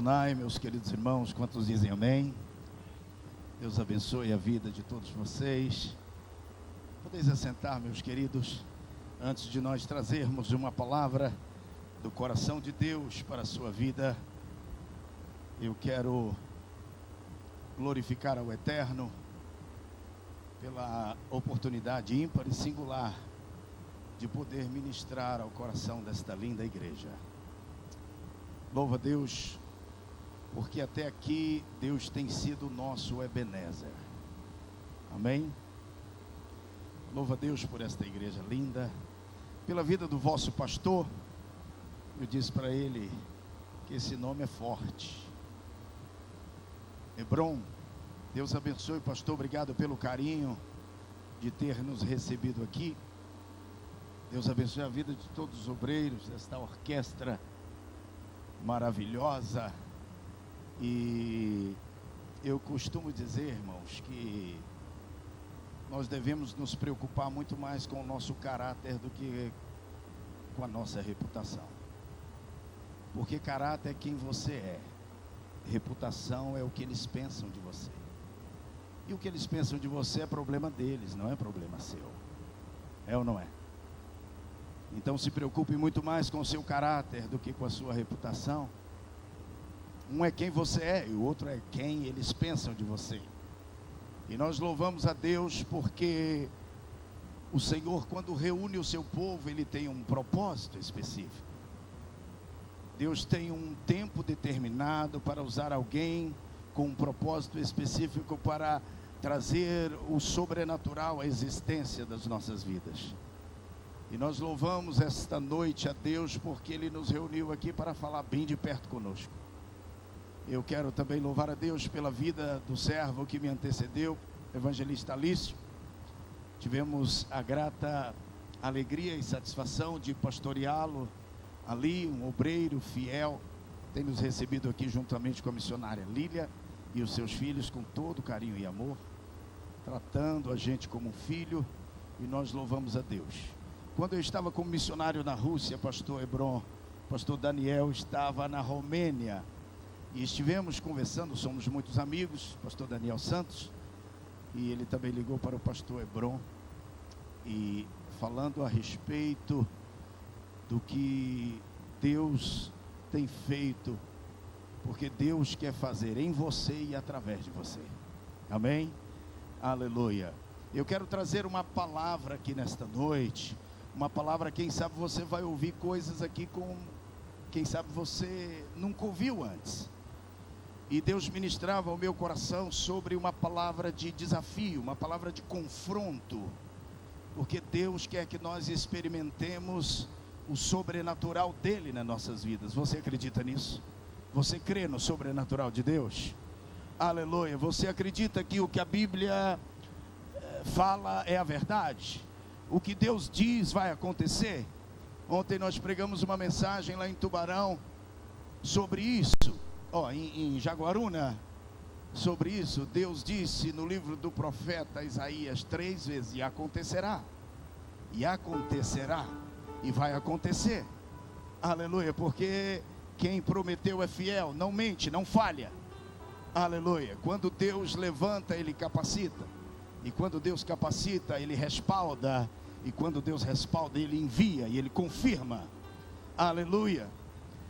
Adonai, meus queridos irmãos, quantos dizem amém? Deus abençoe a vida de todos vocês. Podeis assentar, meus queridos, antes de nós trazermos uma palavra do coração de Deus para a sua vida. Eu quero glorificar ao Eterno pela oportunidade ímpar e singular de poder ministrar ao coração desta linda igreja. Louva a Deus, porque até aqui Deus tem sido o nosso Ebenezer. Amém? Louva a Deus por esta igreja linda, pela vida do vosso pastor. Eu disse para ele que esse nome é forte. Hebron, Deus abençoe, pastor, obrigado pelo carinho de ter nos recebido aqui. Deus abençoe a vida de todos os obreiros desta orquestra maravilhosa. E eu costumo dizer, irmãos, que nós devemos nos preocupar muito mais com o nosso caráter do que com a nossa reputação. Porque caráter é quem você é, reputação é o que eles pensam de você. E o que eles pensam de você é problema deles, não é problema seu. É ou não é? Então se preocupe muito mais com o seu caráter do que com a sua reputação. Um é quem você é e o outro é quem eles pensam de você. E nós louvamos a Deus porque o Senhor, quando reúne o seu povo, Ele tem um propósito específico. Deus tem um tempo determinado para usar alguém com um propósito específico para trazer o sobrenatural à existência das nossas vidas. E nós louvamos esta noite a Deus porque Ele nos reuniu aqui para falar bem de perto conosco. Eu quero também louvar a Deus pela vida do servo que me antecedeu, evangelista Alício. Tivemos a grata alegria e satisfação de pastoreá-lo ali, um obreiro fiel. Tem nos recebido aqui juntamente com a missionária Lília e os seus filhos com todo carinho e amor, tratando a gente como um filho, e nós louvamos a Deus. Quando eu estava como missionário na Rússia, pastor Hebron, pastor Daniel estava na Romênia, e estivemos conversando, somos muitos amigos, pastor Daniel Santos, e ele também ligou para o pastor Hebron, e falando a respeito do que Deus tem feito, porque Deus quer fazer em você e através de você. Amém? Aleluia. Eu quero trazer uma palavra aqui nesta noite, uma palavra, quem sabe você vai ouvir coisas aqui com, quem sabe você nunca ouviu antes. E Deus ministrava ao meu coração sobre uma palavra de desafio, uma palavra de confronto, porque Deus quer que nós experimentemos o sobrenatural dele nas nossas vidas. Você acredita nisso? Você crê no sobrenatural de Deus? Aleluia. Você acredita que o que a Bíblia fala é a verdade? O que Deus diz vai acontecer? Ontem nós pregamos uma mensagem lá em Tubarão sobre isso, em Jaguaruna, sobre isso. Deus disse no livro do profeta Isaías 3 vezes: e acontecerá, e acontecerá, e vai acontecer. Aleluia, porque quem prometeu é fiel, não mente, não falha. Aleluia. Quando Deus levanta, Ele capacita. E quando Deus capacita, Ele respalda. E quando Deus respalda, Ele envia e Ele confirma. Aleluia.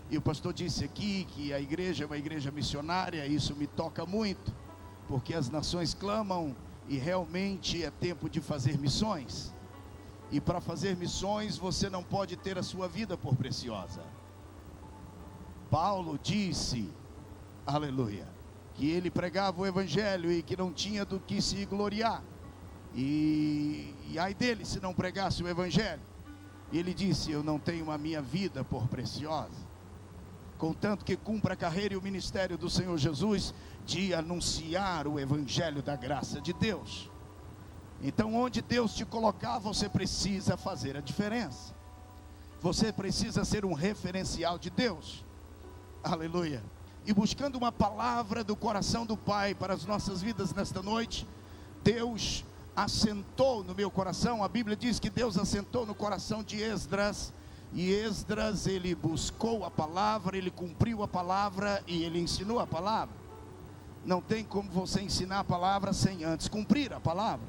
E o pastor disse aqui que a igreja é uma igreja missionária. Isso me toca muito, porque as nações clamam e realmente é tempo de fazer missões. E para fazer missões você não pode ter a sua vida por preciosa. Paulo disse, aleluia, que ele pregava o evangelho e que não tinha do que se gloriar. E ai dele se não pregasse o evangelho. E ele disse: eu não tenho a minha vida por preciosa, contanto que cumpra a carreira e o ministério do Senhor Jesus de anunciar o evangelho da graça de Deus. Então onde Deus te colocar, você precisa fazer a diferença. Você precisa ser um referencial de Deus. Aleluia. E buscando uma palavra do coração do Pai para as nossas vidas nesta noite, Deus assentou no meu coração. A Bíblia diz que Deus assentou no coração de Esdras E Esdras, ele buscou a palavra, ele cumpriu a palavra e ele ensinou a palavra. Não tem como você ensinar a palavra sem antes cumprir a palavra.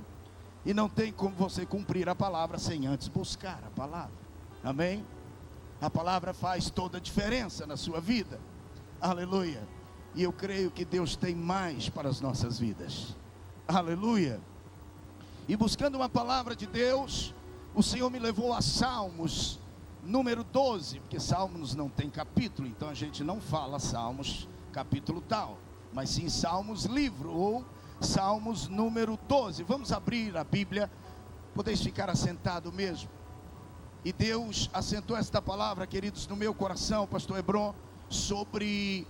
E não tem como você cumprir a palavra sem antes buscar a palavra. Amém? A palavra faz toda a diferença na sua vida. Aleluia. E eu creio que Deus tem mais para as nossas vidas. Aleluia. E buscando uma palavra de Deus, o Senhor me levou a Salmos número 12, porque Salmos não tem capítulo, então a gente não fala Salmos capítulo tal, mas sim Salmos livro, ou Salmos número 12. Vamos abrir a Bíblia, podeis ficar assentado mesmo. E Deus assentou esta palavra, queridos, no meu coração, pastor Hebron, sobre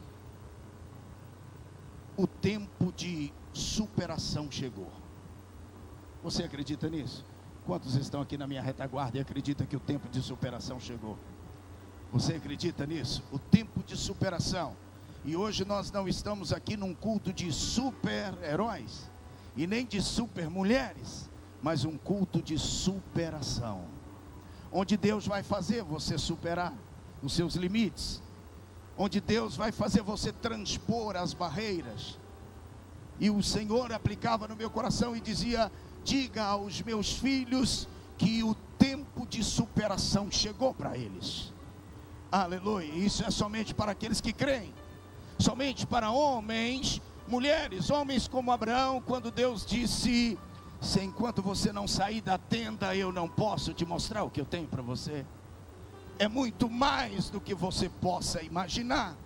o tempo de superação chegou. Você acredita nisso? Quantos estão aqui na minha retaguarda e acreditam que o tempo de superação chegou? Você acredita nisso? O tempo de superação. E hoje nós não estamos aqui num culto de super-heróis e nem de super-mulheres, mas um culto de superação, onde Deus vai fazer você superar os seus limites, onde Deus vai fazer você transpor as barreiras. E o Senhor aplicava no meu coração e dizia: diga aos meus filhos que o tempo de superação chegou para eles. Aleluia. Isso é somente para aqueles que creem, somente para homens, mulheres, homens como Abraão, quando Deus disse: se enquanto você não sair da tenda, eu não posso te mostrar o que eu tenho para você. É muito mais do que você possa imaginar.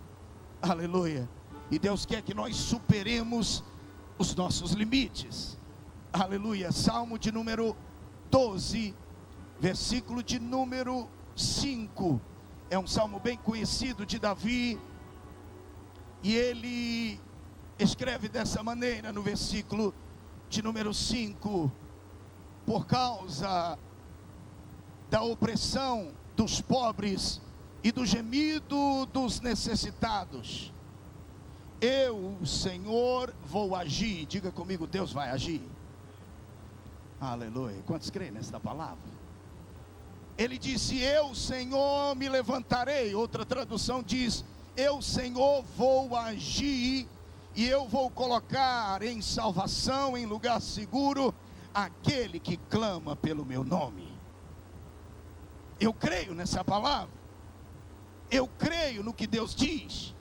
Aleluia. E Deus quer que nós superemos os nossos limites. Aleluia. Salmo de número 12, versículo de número 5. É um salmo bem conhecido de Davi. E ele escreve dessa maneira no versículo de número 5: por causa da opressão dos pobres e do gemido dos necessitados, eu, Senhor, vou agir. Diga comigo: Deus vai agir. Aleluia. Quantos creem nesta palavra? Ele disse: eu, Senhor, me levantarei. Outra tradução diz: eu, Senhor, vou agir, e eu vou colocar em salvação, em lugar seguro, aquele que clama pelo meu nome. Eu creio nessa palavra. Eu creio no que Deus diz.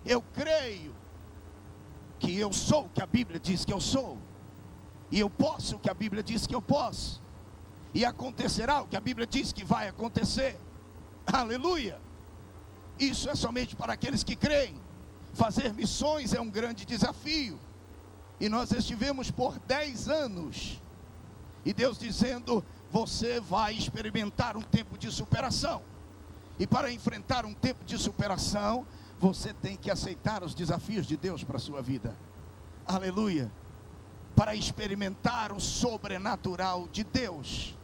Eu creio que eu sou o que a Bíblia diz que eu sou. E eu posso o que a Bíblia diz que eu posso. E acontecerá o que a Bíblia diz que vai acontecer. Aleluia. Isso é somente para aqueles que creem. Fazer missões é um grande desafio. E nós estivemos por 10 anos. E Deus dizendo: você vai experimentar um tempo de superação. E para enfrentar um tempo de superação, você tem que aceitar os desafios de Deus para a sua vida. Aleluia. Para experimentar o sobrenatural de Deus.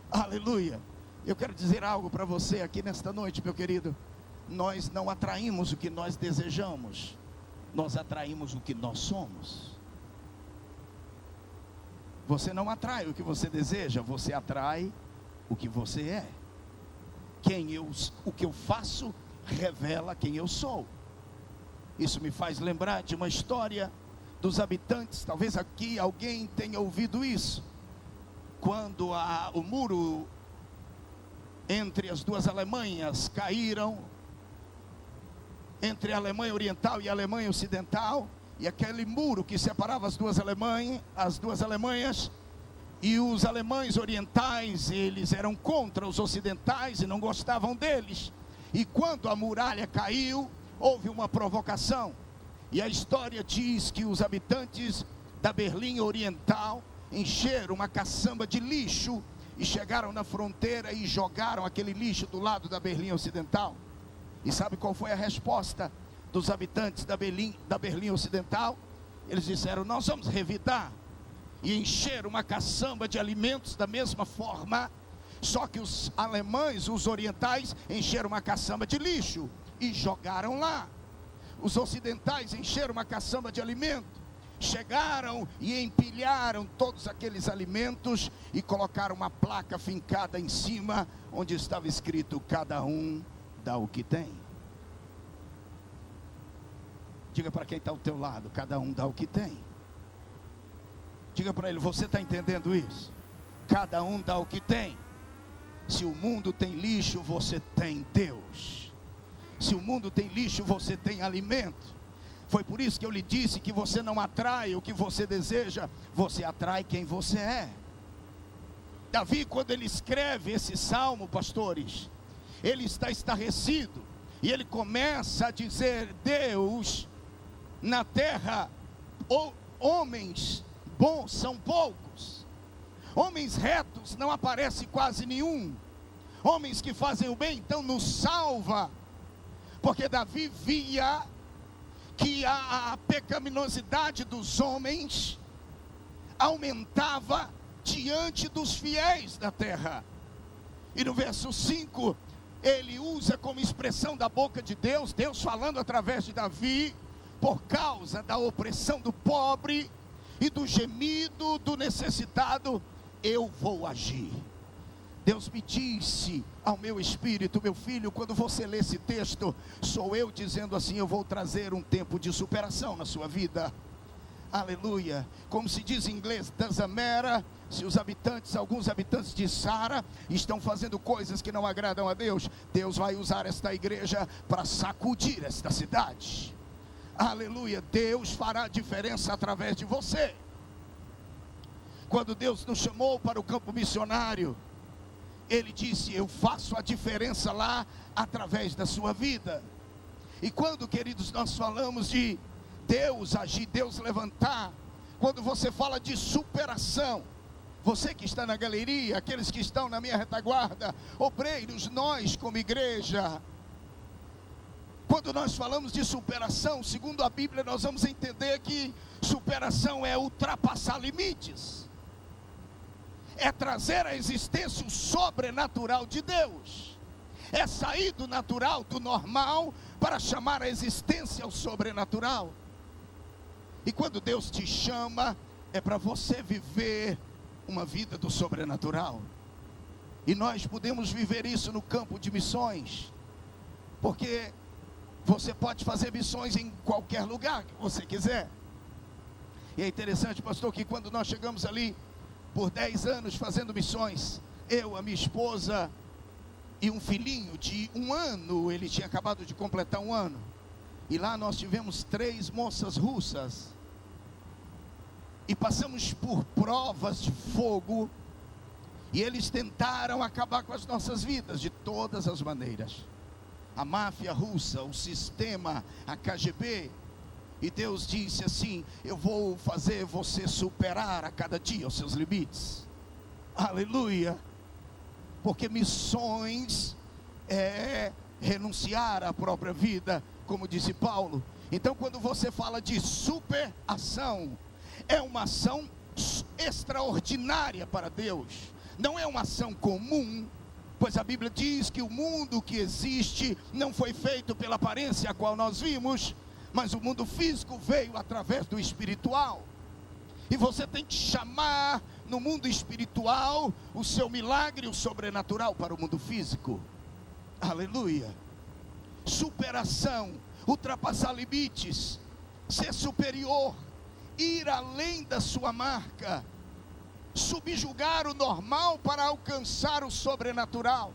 Aleluia. Eu quero dizer algo para você aqui nesta noite, meu querido. Nós não atraímos o que nós desejamos, nós atraímos o que nós somos. Você não atrai o que você deseja, você atrai o que você é. O que eu faço revela quem eu sou. Isso me faz lembrar de uma história dos habitantes. Talvez aqui alguém tenha ouvido isso. Quando o muro entre as duas Alemanhas caíram, entre a Alemanha Oriental e a Alemanha Ocidental, e aquele muro que separava as duas Alemanhas, e os alemães orientais, eles eram contra os ocidentais e não gostavam deles. E quando a muralha caiu, houve uma provocação. E a história diz que os habitantes da Berlim Oriental encheram uma caçamba de lixo e chegaram na fronteira e jogaram aquele lixo do lado da Berlim Ocidental. E sabe qual foi a resposta dos habitantes da Berlim Ocidental? Eles disseram: nós vamos revidar e encher uma caçamba de alimentos da mesma forma. Só que os alemães, os orientais, encheram uma caçamba de lixo e jogaram lá. Os ocidentais encheram uma caçamba de alimento chegaram e empilharam todos aqueles alimentos e colocaram uma placa fincada em cima, onde estava escrito: cada um dá o que tem. Diga para quem está ao teu lado: cada um dá o que tem. Diga para ele: você está entendendo isso? Cada um dá o que tem. Se o mundo tem lixo, você tem Deus. Se o mundo tem lixo, você tem alimento. Foi por isso que eu lhe disse que você não atrai o que você deseja, você atrai quem você é. Davi, quando ele escreve esse salmo, pastores, ele está estarrecido, e ele começa a dizer: Deus, na terra, homens bons são poucos, homens retos não aparece quase nenhum, homens que fazem o bem, então nos salva, porque Davi via que a pecaminosidade dos homens aumentava diante dos fiéis da terra. E no verso 5, ele usa como expressão da boca de Deus, Deus falando através de Davi: por causa da opressão do pobre e do gemido do necessitado, eu vou agir. Deus me disse ao meu espírito: meu filho, quando você lê esse texto, sou eu dizendo assim: eu vou trazer um tempo de superação na sua vida. Aleluia. Como se diz em inglês, doesn't matter se alguns habitantes de Sara estão fazendo coisas que não agradam a Deus, Deus vai usar esta igreja para sacudir esta cidade. Aleluia. Deus fará diferença através de você. Quando Deus nos chamou para o campo missionário, Ele disse: eu faço a diferença lá através da sua vida. E quando, queridos, nós falamos de Deus agir, Deus levantar, quando você fala de superação, você que está na galeria, aqueles que estão na minha retaguarda, obreiros, nós como igreja, quando nós falamos de superação, segundo a Bíblia, nós vamos entender que superação é ultrapassar limites, é trazer à existência o sobrenatural de Deus, é sair do natural, do normal, para chamar à existência o sobrenatural. E quando Deus te chama, é para você viver uma vida do sobrenatural. E nós podemos viver isso no campo de missões, porque você pode fazer missões em qualquer lugar que você quiser. E é interessante, pastor, que quando nós chegamos ali, por 10 anos fazendo missões, eu, a minha esposa e um filhinho de 1 ano, ele tinha acabado de completar 1 ano, e lá nós tivemos 3 moças russas, e passamos por provas de fogo, e eles tentaram acabar com as nossas vidas de todas as maneiras. A máfia russa, o sistema, a KGB. E Deus disse assim: eu vou fazer você superar a cada dia os seus limites. Aleluia. Porque missões é renunciar à própria vida, como disse Paulo. Então, quando você fala de superação, é uma ação extraordinária para Deus. Não é uma ação comum, pois a Bíblia diz que o mundo que existe não foi feito pela aparência a qual nós vimos, mas o mundo físico veio através do espiritual. E você tem que chamar no mundo espiritual o seu milagre, o sobrenatural, para o mundo físico. Aleluia. Superação, ultrapassar limites, ser superior, ir além da sua marca, subjugar o normal para alcançar o sobrenatural.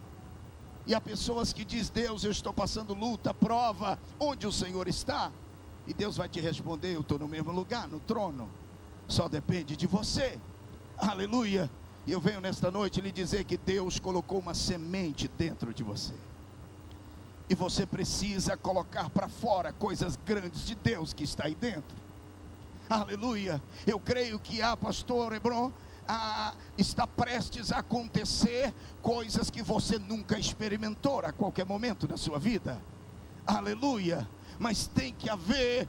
E há pessoas que dizem: Deus, eu estou passando luta, prova, onde o Senhor está? E Deus vai te responder: eu estou no mesmo lugar, no trono, só depende de você. Aleluia. E eu venho nesta noite lhe dizer que Deus colocou uma semente dentro de você, e você precisa colocar para fora coisas grandes de Deus que está aí dentro. Aleluia. Eu creio que pastor Hebron, está prestes a acontecer coisas que você nunca experimentou a qualquer momento da sua vida. Aleluia. Mas tem que haver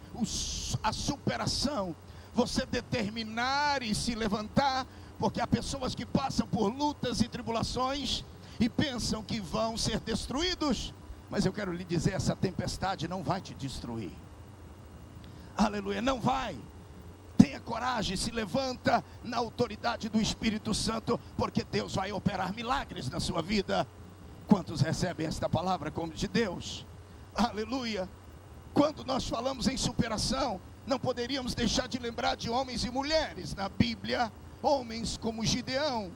a superação, você determinar e se levantar, porque há pessoas que passam por lutas e tribulações e pensam que vão ser destruídos, mas eu quero lhe dizer, essa tempestade não vai te destruir. Aleluia, não vai. tenha coragem, se levanta na autoridade do Espírito Santo, porque Deus vai operar milagres na sua vida. Quantos recebem esta palavra como de Deus? Aleluia! Quando nós falamos em superação, não poderíamos deixar de lembrar de homens e mulheres na Bíblia, homens como Gideão,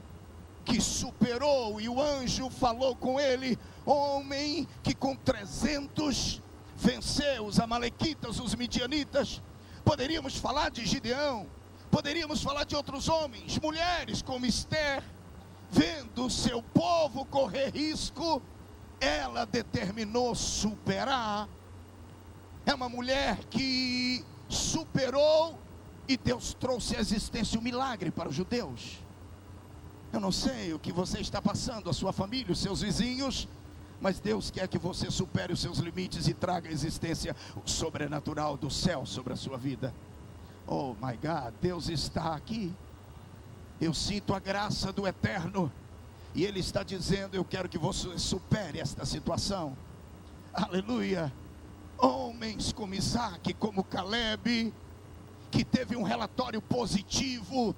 que superou e o anjo falou com ele, homem que com 300 venceu os amalequitas, os midianitas. Poderíamos falar de Gideão, poderíamos falar de outros homens, mulheres como Esther, vendo seu povo correr risco, ela determinou superar. É uma mulher que superou e Deus trouxe à existência um milagre para os judeus. Eu não sei o que você está passando, a sua família, os seus vizinhos, mas Deus quer que você supere os seus limites e traga à existência o sobrenatural do céu sobre a sua vida. Oh my God, Deus está aqui. Eu sinto a graça do Eterno e Ele está dizendo: eu quero que você supere esta situação. Aleluia. Homens como Isaac, como Caleb, que teve um relatório positivo.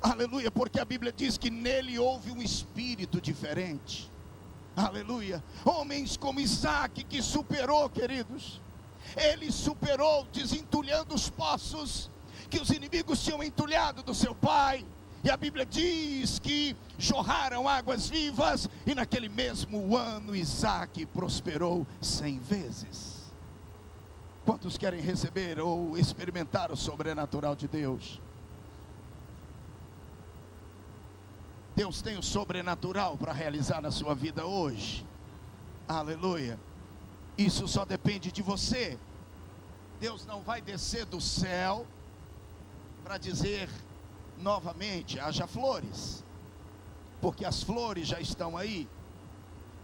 Aleluia, porque a Bíblia diz que nele houve um espírito diferente. Aleluia. Homens como Isaac, que superou, queridos, ele superou desentulhando os poços que os inimigos tinham entulhado do seu pai. E a Bíblia diz que jorraram águas vivas, e naquele mesmo ano Isaac prosperou 100 vezes. Quantos querem receber ou experimentar o sobrenatural de Deus? Deus tem o sobrenatural para realizar na sua vida hoje. Aleluia. Isso só depende de você. Deus não vai descer do céu para dizer novamente: haja flores, porque as flores já estão aí.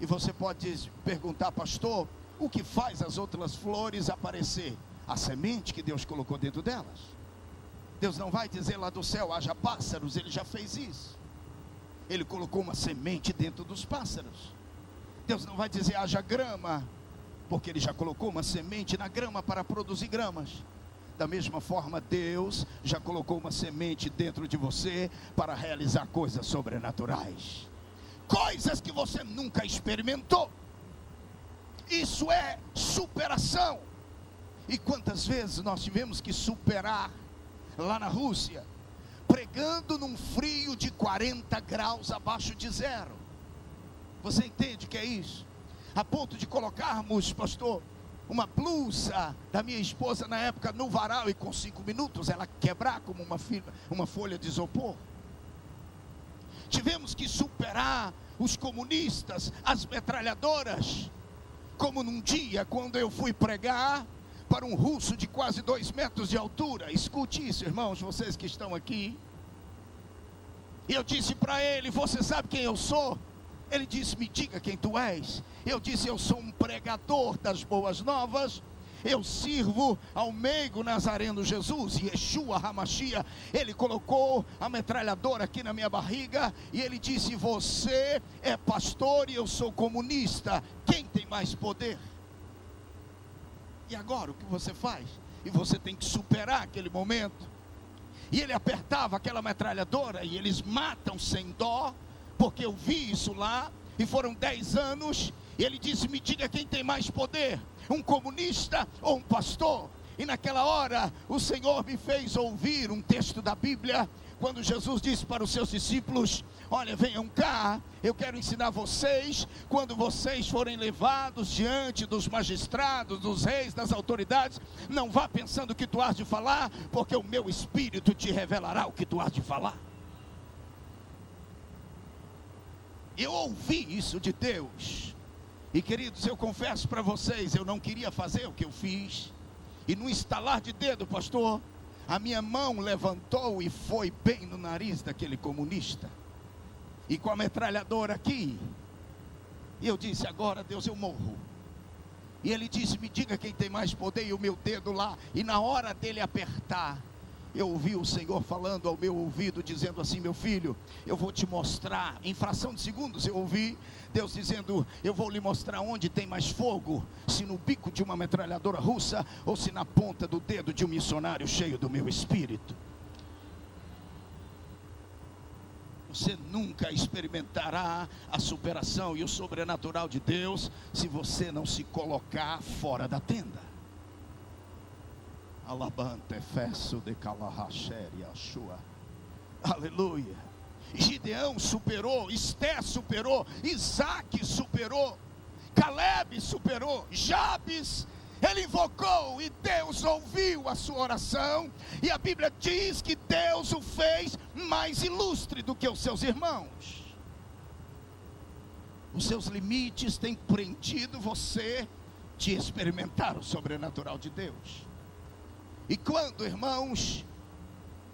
E você pode perguntar: pastor, o que faz as outras flores aparecer? A semente que Deus colocou dentro delas. Deus não vai dizer lá do céu: haja pássaros. Ele já fez isso. Ele colocou uma semente dentro dos pássaros. Deus não vai dizer: haja grama, porque Ele já colocou uma semente na grama para produzir gramas. Da mesma forma, Deus já colocou uma semente dentro de você para realizar coisas sobrenaturais, coisas que você nunca experimentou. Isso é superação. E quantas vezes nós tivemos que superar lá na Rússia, pregando num frio de 40 graus abaixo de zero. Você entende o que é isso? A ponto de colocarmos, pastor, uma blusa da minha esposa na época no varal, e com 5 minutos ela quebrar como uma folha de isopor. Tivemos que superar os comunistas, as metralhadoras, como num dia quando eu fui pregar para um russo de quase 2 metros de altura. Escute isso, irmãos, vocês que estão aqui. E eu disse para ele: você sabe quem eu sou? Ele disse: me diga quem tu és. Eu disse: eu sou um pregador das boas novas. Eu sirvo ao meigo Nazareno Jesus, Yeshua HaMashiach. Ele colocou a metralhadora aqui na minha barriga e ele disse: você é pastor e eu sou comunista. Quem tem mais poder? E agora o que você faz? E você tem que superar aquele momento. E ele apertava aquela metralhadora e eles matam sem dó, porque eu vi isso lá, e foram 10 anos. E ele disse: me diga quem tem mais poder, um comunista ou um pastor? E naquela hora o Senhor me fez ouvir um texto da Bíblia, quando Jesus disse para os seus discípulos: olha, venham cá, eu quero ensinar vocês. Quando vocês forem levados diante dos magistrados, dos reis, das autoridades, não vá pensando o que tu has de falar, porque o meu Espírito te revelará o que tu has de falar. Eu ouvi isso de Deus. E queridos, eu confesso para vocês, eu não queria fazer o que eu fiz. E no estalar de dedo, pastor, a minha mão levantou e foi bem no nariz daquele comunista. E com a metralhadora aqui. E eu disse: agora, Deus, eu morro. E ele disse: me diga quem tem mais poder. E o meu dedo lá. E na hora dele apertar, eu ouvi o Senhor falando ao meu ouvido, dizendo assim: meu filho, eu vou te mostrar. Em fração de segundos eu ouvi Deus dizendo: eu vou lhe mostrar onde tem mais fogo, se no bico de uma metralhadora russa ou se na ponta do dedo de um missionário cheio do meu Espírito. Você nunca experimentará a superação e o sobrenatural de Deus se você não se colocar fora da tenda. Alabante, Efeso de Calahasher e Ashua. Aleluia. Gideão superou, Esté superou, Isaac superou, Caleb superou, Jabes, ele invocou e Deus ouviu a sua oração. E a Bíblia diz que Deus o fez mais ilustre do que os seus irmãos. Os seus limites têm prendido você de experimentar o sobrenatural de Deus. E quando, irmãos,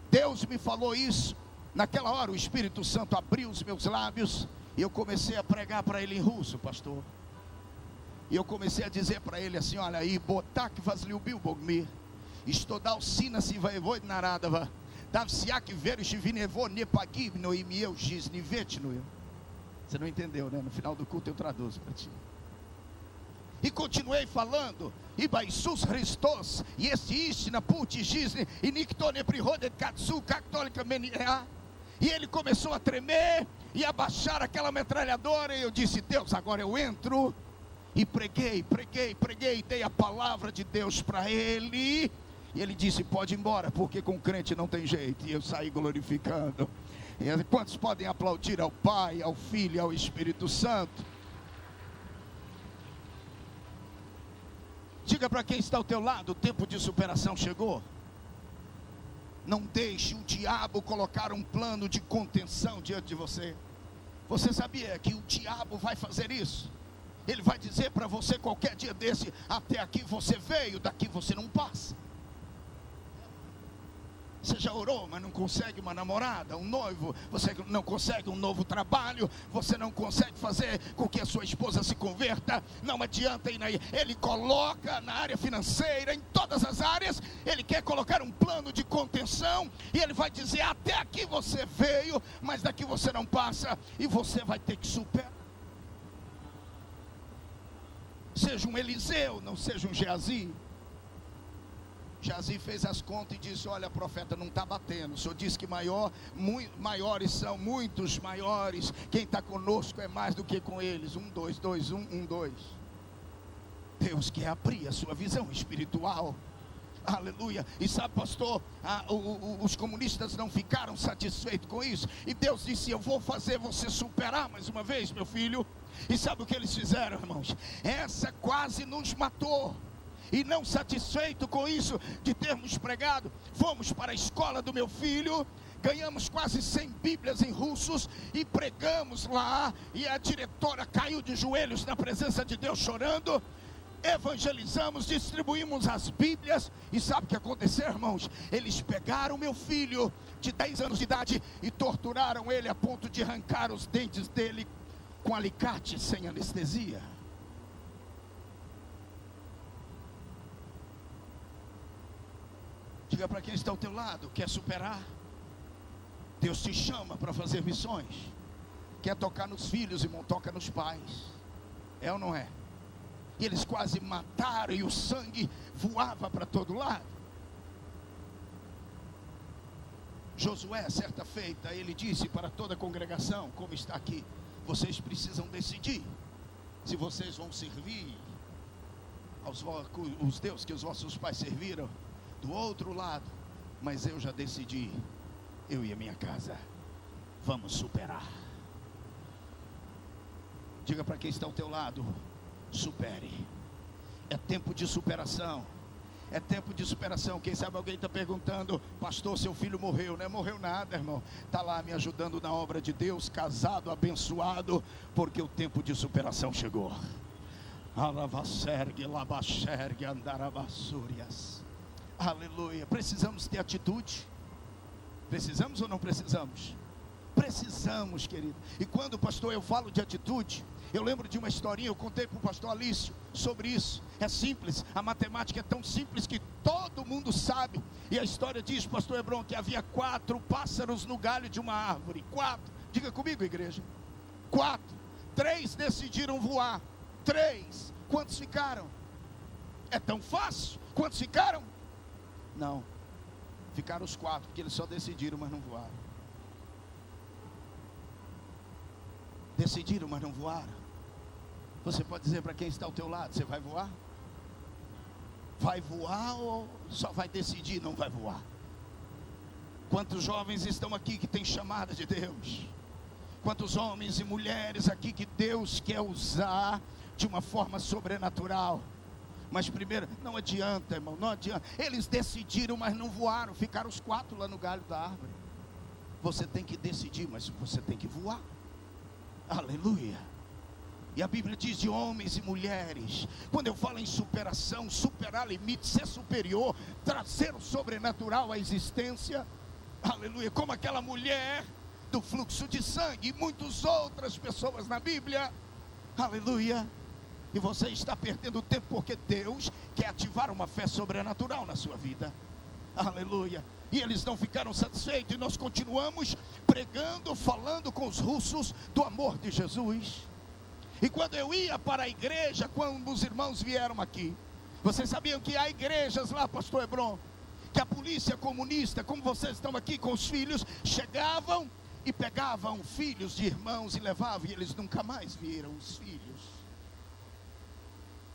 Deus me falou isso, naquela hora o Espírito Santo abriu os meus lábios e eu comecei a pregar para ele em russo, pastor. E eu comecei a dizer para ele assim: olha aí, botak vazliubil bogmir, estodal sina se vaivod naradava, davsiak verish vinevo nepagibno e mieu gisnivetno. Você não entendeu, né? No final do culto eu traduzo para ti. E continuei falando, e Baisus Christos, e este istina puti gisne, e nictone prihodet katsu católica menia. E ele começou a tremer e a baixar aquela metralhadora, e eu disse: Deus, agora eu entro. E preguei, dei a palavra de Deus para ele. E ele disse: pode ir embora, porque com crente não tem jeito. E eu saí glorificando. E quantos podem aplaudir ao Pai, ao Filho e ao Espírito Santo? Diga para quem está ao teu lado: o tempo de superação chegou. Não deixe o diabo colocar um plano de contenção diante de você. Você sabia que o diabo vai fazer isso? Ele vai dizer para você qualquer dia desse: até aqui você veio, daqui você não passa. Você já orou, mas não consegue uma namorada, um noivo. Você não consegue um novo trabalho. Você não consegue fazer com que a sua esposa se converta. Não adianta ir aí. Ele coloca na área financeira, em todas as áreas. Ele quer colocar um plano de contenção. E ele vai dizer: até aqui você veio, mas daqui você não passa. E você vai ter que superar. Seja um Eliseu, não seja um Geazi. Geazi fez as contas e disse: olha, profeta, não está batendo. O senhor disse que maiores são muitos maiores. Quem está conosco é mais do que com eles. 1, 2, 2, 1, 1, 2. Deus quer abrir a sua visão espiritual. Aleluia. E sabe, pastor, os comunistas não ficaram satisfeitos com isso. E Deus disse: eu vou fazer você superar mais uma vez, meu filho. E sabe o que eles fizeram, irmãos? Essa quase nos matou. E não satisfeito com isso, de termos pregado, fomos para a escola do meu filho, ganhamos quase 100 bíblias em russos e pregamos lá. E a diretora caiu de joelhos na presença de Deus chorando. Evangelizamos, distribuímos as bíblias. E sabe o que aconteceu, irmãos? Eles pegaram meu filho de 10 anos de idade e torturaram ele a ponto de arrancar os dentes dele com alicate, sem anestesia. Diga para quem está ao teu lado: quer superar? Deus te chama para fazer missões. Quer tocar nos filhos, irmão, toca nos pais. É ou não é? E eles quase mataram e o sangue voava para todo lado. Josué, certa feita, ele disse para toda a congregação, como está aqui: vocês precisam decidir se vocês vão servir os deuses que os vossos pais serviram do outro lado. Mas eu já decidi, eu e a minha casa vamos superar. Diga para quem está ao teu lado: supere. É tempo de superação. É tempo de superação. Quem sabe alguém está perguntando: pastor, seu filho morreu? Não morreu nada, irmão. Está lá me ajudando na obra de Deus, casado, abençoado, porque o tempo de superação chegou. Alavasergue, labaxergue, andarabassúrias. Aleluia. Precisamos ter atitude. Precisamos ou não precisamos? Precisamos, querido. E quando, pastor, eu falo de atitude, eu lembro de uma historinha, eu contei para o pastor Alício sobre isso. É simples, a matemática é tão simples que todo mundo sabe. E a história diz, pastor Hebron, que havia 4 pássaros no galho de uma árvore. 4, diga comigo, igreja. 4, 3 decidiram voar. 3, quantos ficaram? É tão fácil? Quantos ficaram? Não, ficaram os 4, porque eles só decidiram, mas não voaram. decidiram, mas não voaram. Você pode dizer para quem está ao teu lado: você vai voar? Vai voar ou só vai decidir não vai voar? Quantos jovens estão aqui que têm chamada de Deus? Quantos homens e mulheres aqui que Deus quer usar de uma forma sobrenatural? Mas primeiro, não adianta, irmão, não adianta. Eles decidiram, mas não voaram. Ficaram os 4 lá no galho da árvore. Você tem que decidir, mas você tem que voar. Aleluia. E a Bíblia diz de homens e mulheres. Quando eu falo em superação, superar limites, ser superior, trazer o sobrenatural à existência. Aleluia. Como aquela mulher do fluxo de sangue e muitas outras pessoas na Bíblia. Aleluia. E você está perdendo tempo porque Deus quer ativar uma fé sobrenatural na sua vida. Aleluia. E eles não ficaram satisfeitos. E nós continuamos pregando, falando com os russos do amor de Jesus. E quando eu ia para a igreja, quando os irmãos vieram aqui, vocês sabiam que há igrejas lá, pastor Hebron, que a polícia comunista, como vocês estão aqui com os filhos, chegavam e pegavam filhos de irmãos e levavam, e eles nunca mais viram os filhos.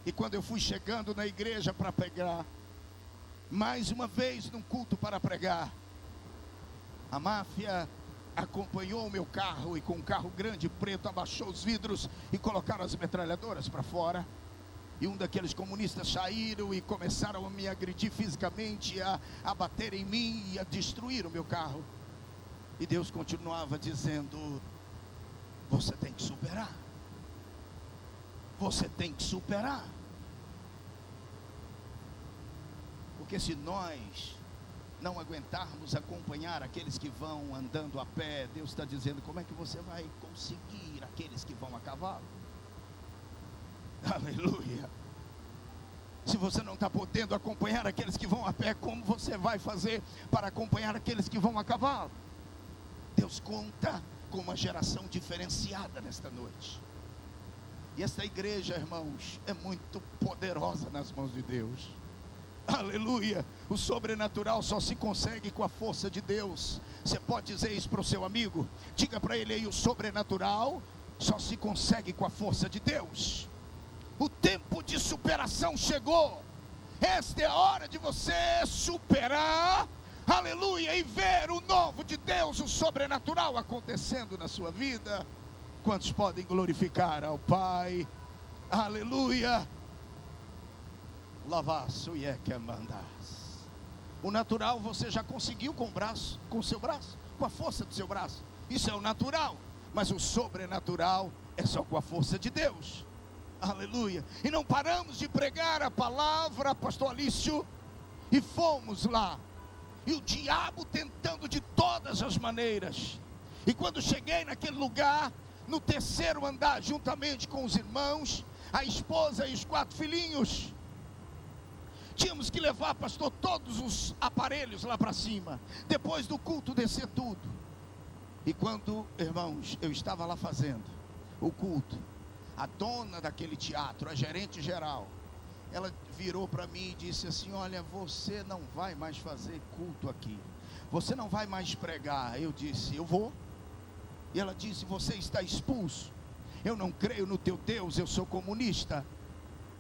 E quando eu fui chegando na igreja para pregar, mais uma vez num culto para pregar, a máfia acompanhou o meu carro e com um carro grande preto abaixou os vidros e colocaram as metralhadoras para fora. E um daqueles comunistas saíram e começaram a me agredir fisicamente, a bater em mim e a destruir o meu carro. E Deus continuava dizendo: você tem que superar. Você tem que superar. Porque se nós não aguentarmos acompanhar aqueles que vão andando a pé, Deus está dizendo: como é que você vai conseguir aqueles que vão a cavalo? Aleluia. Se você não está podendo acompanhar aqueles que vão a pé, como você vai fazer para acompanhar aqueles que vão a cavalo? Deus conta com uma geração diferenciada nesta noite. E esta igreja, irmãos, é muito poderosa nas mãos de Deus. Aleluia. O sobrenatural só se consegue com a força de Deus. Você pode dizer isso para o seu amigo? Diga para ele aí: o sobrenatural só se consegue com a força de Deus. O tempo de superação chegou. Esta é a hora de você superar, aleluia, e ver o novo de Deus, o sobrenatural acontecendo na sua vida. Quantos podem glorificar ao Pai? Aleluia. O natural você já conseguiu com o braço, com o seu braço, com a força do seu braço. Isso é o natural. Mas o sobrenatural é só com a força de Deus. Aleluia. E não paramos de pregar a palavra, pastor Alício, e fomos lá. E o diabo tentando de todas as maneiras. E quando cheguei naquele lugar, no 3º andar, juntamente com os irmãos, a esposa e os 4 filhinhos, tínhamos que levar, pastor, todos os aparelhos lá para cima. Depois do culto, descer tudo. E quando, irmãos, eu estava lá fazendo o culto, a dona daquele teatro, a gerente geral, ela virou para mim e disse assim: olha, você não vai mais fazer culto aqui. Você não vai mais pregar. Eu disse: eu vou. E ela disse: você está expulso. Eu não creio no teu Deus, eu sou comunista.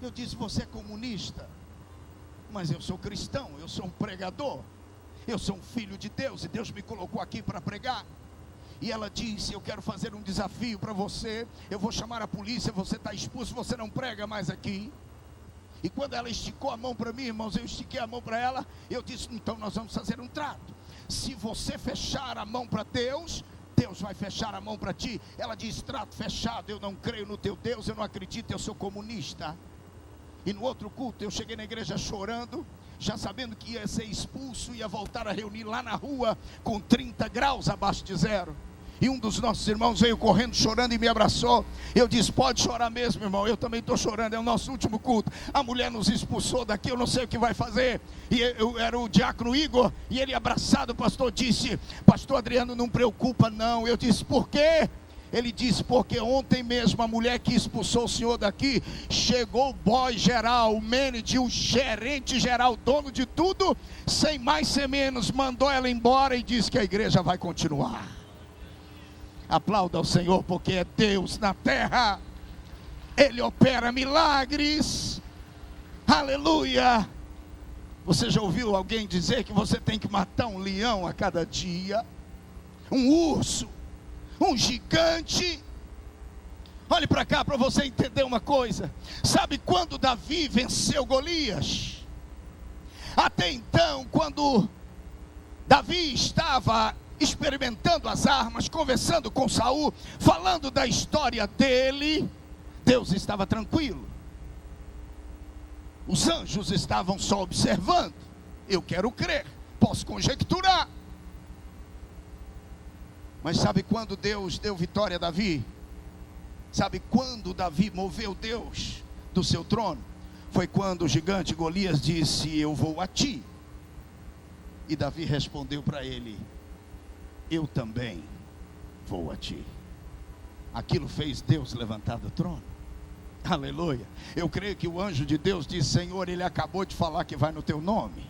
Eu disse: você é comunista? Mas eu sou cristão, eu sou um pregador, eu sou um filho de Deus, e Deus me colocou aqui para pregar. E ela disse: eu quero fazer um desafio para você, eu vou chamar a polícia, você está expulso, você não prega mais aqui. E quando ela esticou a mão para mim, irmãos, eu estiquei a mão para ela, eu disse: então nós vamos fazer um trato. Se você fechar a mão para Deus, Deus vai fechar a mão para ti. Ela disse: trato fechado, eu não creio no teu Deus, eu não acredito, eu sou comunista. E no outro culto eu cheguei na igreja chorando, já sabendo que ia ser expulso, ia voltar a reunir lá na rua com 30 graus abaixo de zero. E um dos nossos irmãos veio correndo, chorando, e me abraçou. Eu disse: pode chorar mesmo, irmão, eu também estou chorando, é o nosso último culto. A mulher nos expulsou daqui, eu não sei o que vai fazer. E eu era o diácono Igor, e ele, abraçado, o pastor, disse: pastor Adriano, não preocupa não. Eu disse: por quê? Ele disse: porque ontem mesmo a mulher que expulsou o senhor daqui, chegou o boy geral, o manager, o gerente geral, dono de tudo, sem mais sem menos, mandou ela embora e disse que a igreja vai continuar. Aplauda ao Senhor, porque é Deus na terra. Ele opera milagres. Aleluia. Você já ouviu alguém dizer que você tem que matar um leão a cada dia? Um urso? Um gigante? Olhe para cá para você entender uma coisa. Sabe quando Davi venceu Golias? Até então, quando Davi estava experimentando as armas, conversando com Saul, falando da história dele, Deus estava tranquilo. Os anjos estavam só observando. Eu quero crer, posso conjecturar. Mas sabe quando Deus deu vitória a Davi? Sabe quando Davi moveu Deus do seu trono? Foi quando o gigante Golias disse: eu vou a ti. E Davi respondeu para ele: eu também vou a ti. Aquilo fez Deus levantar do trono. Aleluia. Eu creio que o anjo de Deus disse: Senhor, ele acabou de falar que vai no teu nome.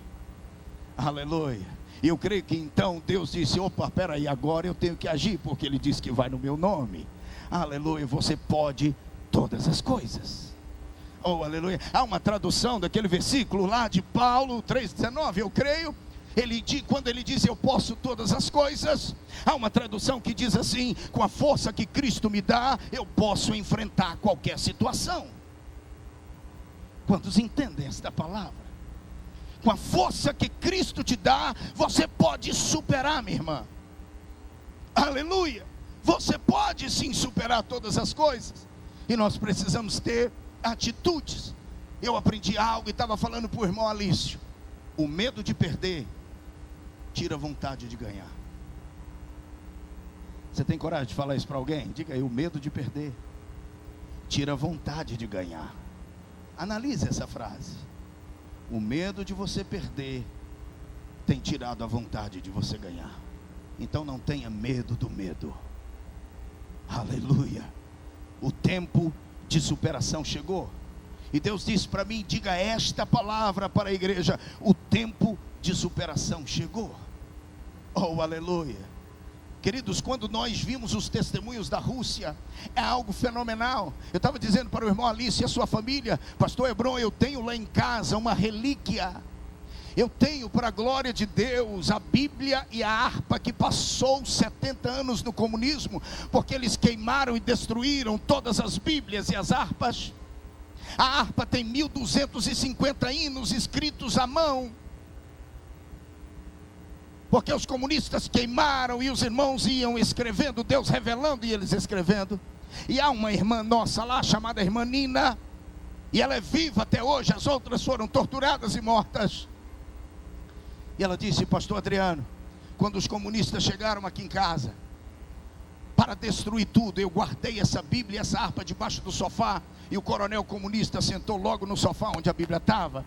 Aleluia. E eu creio que então Deus disse: opa, peraí, agora eu tenho que agir, porque ele disse que vai no meu nome. Aleluia. Você pode todas as coisas. Oh, aleluia. Há uma tradução daquele versículo lá de Paulo 3,19, eu creio. Quando ele diz eu posso todas as coisas, há uma tradução que diz assim: com a força que Cristo me dá, eu posso enfrentar qualquer situação. Quantos entendem esta palavra? Com a força que Cristo te dá, você pode superar, minha irmã. Aleluia. Você pode sim superar todas as coisas. E nós precisamos ter atitudes. Eu aprendi algo e estava falando para o irmão Alício: o medo de perder tira a vontade de ganhar. Você tem coragem de falar isso para alguém? Diga aí: o medo de perder tira a vontade de ganhar. Analise essa frase. O medo de você perder tem tirado a vontade de você ganhar. Então não tenha medo do medo. Aleluia. O tempo de superação chegou. E Deus disse para mim: diga esta palavra para a igreja: o tempo de superação chegou. Oh, aleluia. Queridos, quando nós vimos os testemunhos da Rússia, é algo fenomenal. Eu estava dizendo para o irmão Alice e a sua família: pastor Hebron, eu tenho lá em casa uma relíquia. Eu tenho, para a glória de Deus, a Bíblia e a harpa que passou 70 anos no comunismo, porque eles queimaram e destruíram todas as Bíblias e as harpas. A harpa tem 1250 hinos escritos à mão, porque os comunistas queimaram e os irmãos iam escrevendo, Deus revelando e eles escrevendo. E há uma irmã nossa lá, chamada irmã Nina, e ela é viva até hoje. As outras foram torturadas e mortas. E ela disse: pastor Adriano, quando os comunistas chegaram aqui em casa para destruir tudo, eu guardei essa Bíblia e essa harpa debaixo do sofá, e o coronel comunista sentou logo no sofá onde a Bíblia estava,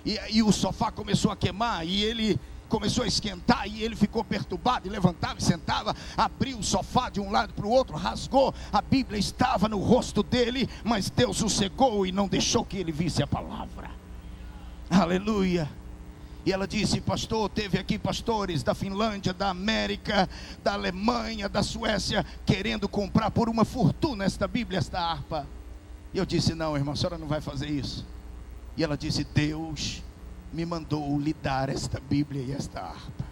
e o sofá começou a queimar, e ele começou a esquentar, e ele ficou perturbado, e levantava e sentava, abriu o sofá de um lado para o outro, rasgou, a Bíblia estava no rosto dele, mas Deus o cegou e não deixou que ele visse a palavra. Aleluia. E ela disse: pastor, teve aqui pastores da Finlândia, da América, da Alemanha, da Suécia, querendo comprar por uma fortuna esta Bíblia, esta harpa. E eu disse: não, irmã, a senhora não vai fazer isso. E ela disse: Deus me mandou lhe dar esta Bíblia e esta harpa.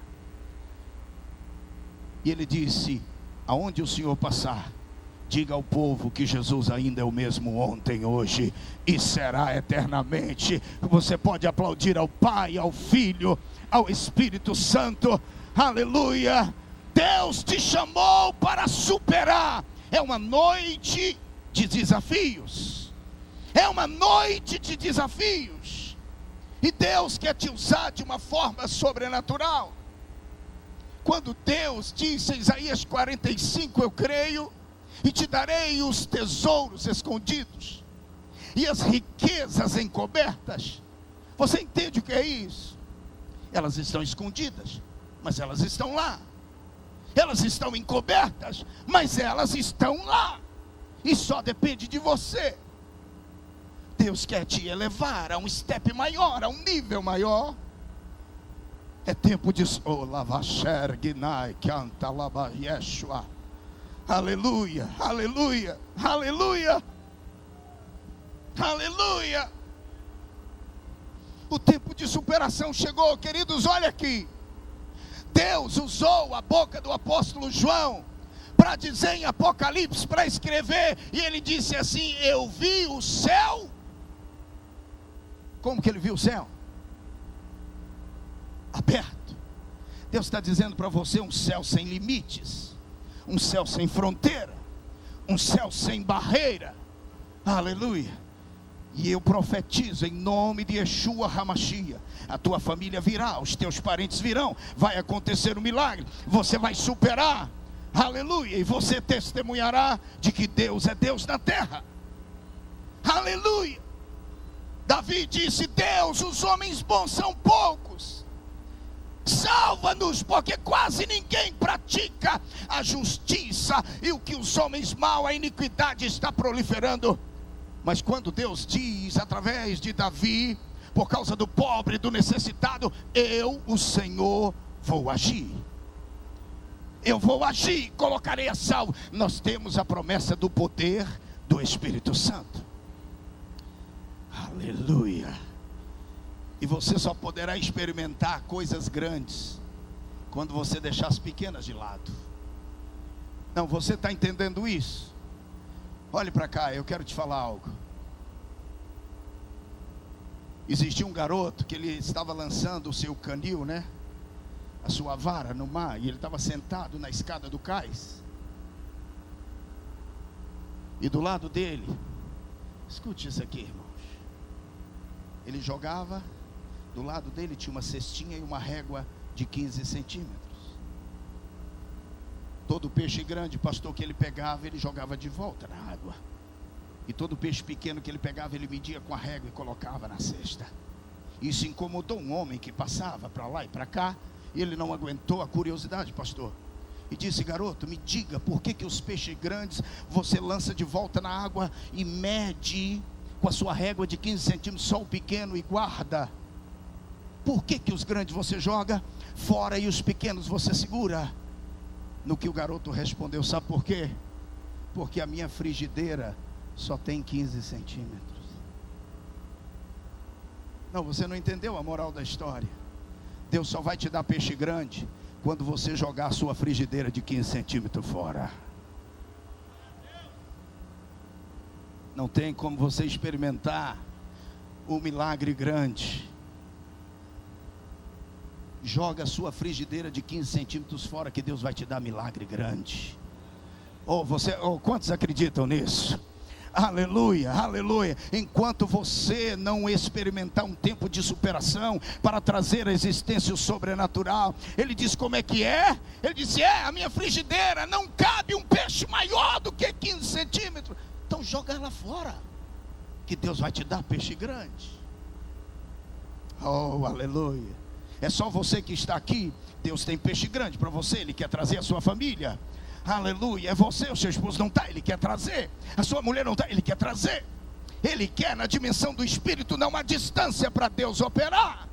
E ele disse: aonde o senhor passar, diga ao povo que Jesus ainda é o mesmo ontem, hoje e será eternamente. Você pode aplaudir ao Pai, ao Filho, ao Espírito Santo. Aleluia. Deus te chamou para superar. É uma noite de desafios. É uma noite de desafios. E Deus quer te usar de uma forma sobrenatural. Quando Deus disse em Isaías 45, eu creio: e te darei os tesouros escondidos e as riquezas encobertas. Você entende o que é isso? Elas estão escondidas, mas elas estão lá. Elas estão encobertas, mas elas estão lá. E só depende de você. Deus quer te elevar a um step maior, a um nível maior. É tempo de Aleluia, aleluia, aleluia, aleluia. O tempo de superação chegou, queridos. Olha aqui, Deus usou a boca do apóstolo João para dizer em Apocalipse, para escrever, e ele disse assim: eu vi o céu. Como que ele viu o céu? Aberto. Deus está dizendo para você um céu sem limites, um céu sem fronteira, um céu sem barreira. Aleluia. E eu profetizo em nome de Yeshua HaMashiach, a tua família virá, os teus parentes virão, vai acontecer um milagre, você vai superar, aleluia, e você testemunhará de que Deus é Deus na terra, aleluia. Davi disse: Deus, os homens bons são poucos, salva-nos, porque quase ninguém pratica a justiça, e o que os homens maus, a iniquidade está proliferando. Mas quando Deus diz através de Davi, por causa do pobre, do necessitado, eu, o Senhor, vou agir. Eu vou agir, colocarei a salvo. Nós temos a promessa do poder do Espírito Santo. Aleluia. E você só poderá experimentar coisas grandes quando você deixar as pequenas de lado. Não, você está entendendo isso? Olhe para cá, eu quero te falar algo. Existia um garoto que ele estava lançando o seu canil, né? A sua vara no mar, e ele estava sentado na escada do cais. E do lado dele, escute isso aqui, irmãos. Ele jogava, do lado dele tinha uma cestinha e uma régua de 15 centímetros. Todo peixe grande, pastor, que ele pegava, ele jogava de volta na água. E todo peixe pequeno que ele pegava, ele media com a régua e colocava na cesta. Isso incomodou um homem que passava para lá e para cá. E ele não aguentou a curiosidade, pastor. E disse: garoto, me diga, por que os peixes grandes você lança de volta na água e mede com a sua régua de 15 centímetros, só o pequeno, e guarda? Por que os grandes você joga fora e os pequenos você segura? No que o garoto respondeu: sabe por quê? Porque a minha frigideira só tem 15 centímetros. Não, você não entendeu a moral da história. Deus só vai te dar peixe grande quando você jogar a sua frigideira de 15 centímetros fora. Não tem como você experimentar o milagre grande. Joga a sua frigideira de 15 centímetros fora, que Deus vai te dar milagre grande. Quantos acreditam nisso? Aleluia, aleluia. Enquanto você não experimentar um tempo de superação para trazer a existência o sobrenatural, ele diz: como é que é? Ele disse: a minha frigideira não cabe um peixe maior do que 15 centímetros. Então joga ela fora, que Deus vai te dar peixe grande. Oh, aleluia. É só você que está aqui. Deus tem peixe grande para você. Ele quer trazer a sua família. Aleluia. É você, o seu esposo não está, ele quer trazer. A sua mulher não está, ele quer trazer. Ele quer, na dimensão do Espírito, não há distância para Deus operar.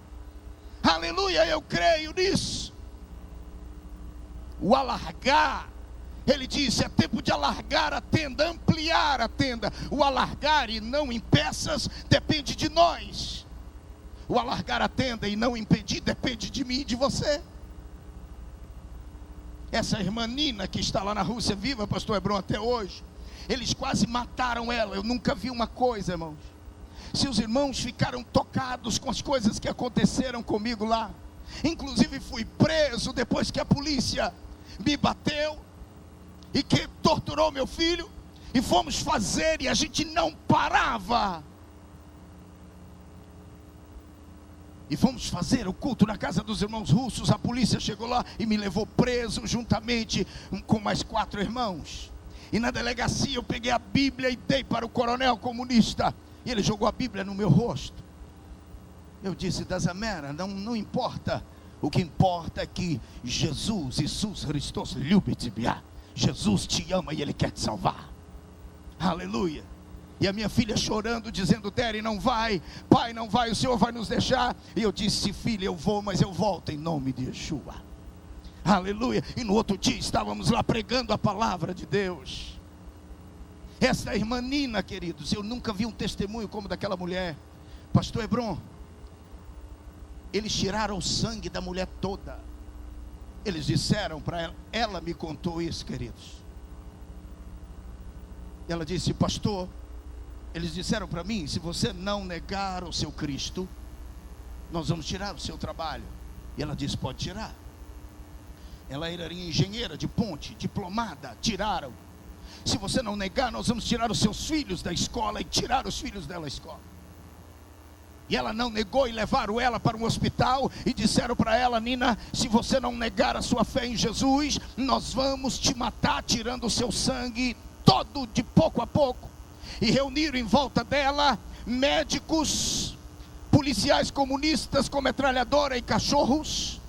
Aleluia, eu creio nisso. O alargar, ele disse: é tempo de alargar a tenda, ampliar a tenda. O alargar e não em peças depende de nós. O alargar a tenda e não impedir depende de mim e de você. Essa irmã Nina, que está lá na Rússia, viva, pastor Hebron, até hoje, eles quase mataram ela. Eu nunca vi uma coisa, irmãos. Se os irmãos ficaram tocados com as coisas que aconteceram comigo lá. Inclusive fui preso depois que a polícia me bateu e que torturou meu filho. E fomos fazer, e a gente não parava. E fomos fazer o culto na casa dos irmãos russos. A polícia chegou lá e me levou preso, juntamente com mais 4 irmãos. E na delegacia eu peguei a Bíblia e dei para o coronel comunista. E ele jogou a Bíblia no meu rosto. Eu disse: Dazamera, não importa. O que importa é que Jesus Christos любит тебя. Jesus te ama e Ele quer te salvar. Aleluia. E a minha filha chorando, dizendo: Terry, não vai, pai, não vai, o Senhor vai nos deixar. E eu disse: filha, eu vou, mas eu volto em nome de Yeshua. Aleluia. E no outro dia estávamos lá pregando a palavra de Deus. Essa irmã Nina, queridos, eu nunca vi um testemunho como daquela mulher. Pastor Hebron, eles tiraram o sangue da mulher toda. Eles disseram para ela me contou isso, queridos. Ela disse: pastor, eles disseram para mim, se você não negar o seu Cristo, nós vamos tirar o seu trabalho. E ela disse: pode tirar. Ela era engenheira de ponte, diplomada. Tiraram. Se você não negar, nós vamos tirar os seus filhos da escola. E tiraram os filhos dela da escola. E ela não negou e levaram ela para um hospital e disseram para ela: Nina, se você não negar a sua fé em Jesus, nós vamos te matar tirando o seu sangue todo de pouco a pouco. E reuniram em volta dela médicos, policiais comunistas com metralhadora e cachorros.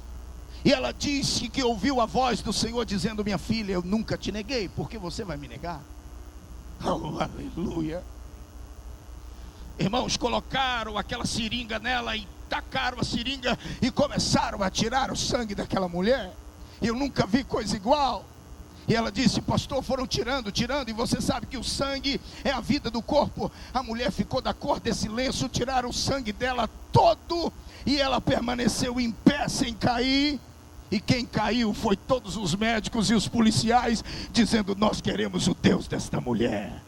E ela disse que ouviu a voz do Senhor dizendo: minha filha, eu nunca te neguei, por que você vai me negar? Oh, aleluia. Irmãos, colocaram aquela seringa nela e tacaram a seringa e começaram a tirar o sangue daquela mulher. Eu nunca vi coisa igual. E ela disse: pastor, foram tirando, e você sabe que o sangue é a vida do corpo. A mulher ficou da cor desse lenço, tiraram o sangue dela todo, e ela permaneceu em pé sem cair. E quem caiu foi todos os médicos e os policiais, dizendo: nós queremos o Deus desta mulher.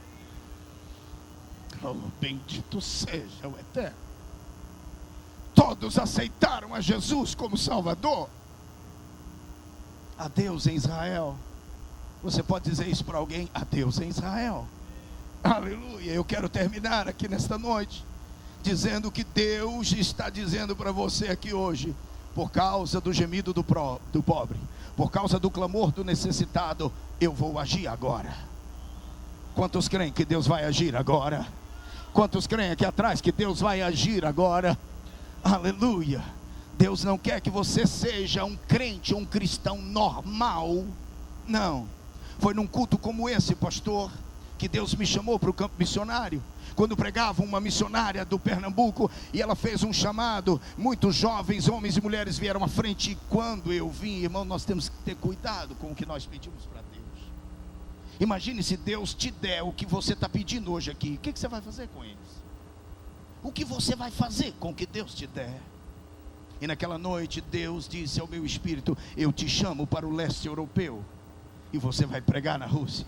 Oh, bendito seja o Eterno. Todos aceitaram a Jesus como Salvador. A Deus em Israel. Você pode dizer isso para alguém? A Deus em Israel. Aleluia. Eu quero terminar aqui nesta noite dizendo que Deus está dizendo para você aqui hoje: por causa do gemido do pobre, por causa do clamor do necessitado, eu vou agir agora. Quantos creem que Deus vai agir agora? Quantos creem aqui atrás que Deus vai agir agora? Aleluia. Deus não quer que você seja um crente, um cristão normal. Não. Foi num culto como esse, pastor, que Deus me chamou para o campo missionário. Quando pregava uma missionária do Pernambuco, e ela fez um chamado, muitos jovens, homens e mulheres vieram à frente. E quando eu vim, irmão, nós temos que ter cuidado com o que nós pedimos para Deus. Imagine se Deus te der o que você está pedindo hoje aqui. O que você vai fazer com eles? O que você vai fazer com o que Deus te der? E naquela noite Deus disse ao meu espírito: eu te chamo para o leste europeu, e você vai pregar na Rússia.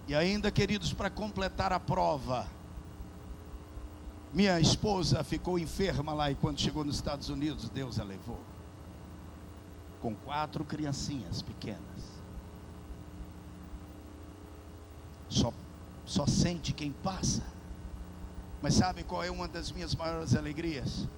E ainda, queridos, para completar a prova, minha esposa ficou enferma lá, e quando chegou nos Estados Unidos, Deus a levou, com 4 criancinhas pequenas. Só sente quem passa. Mas sabe qual é uma das minhas maiores alegrias?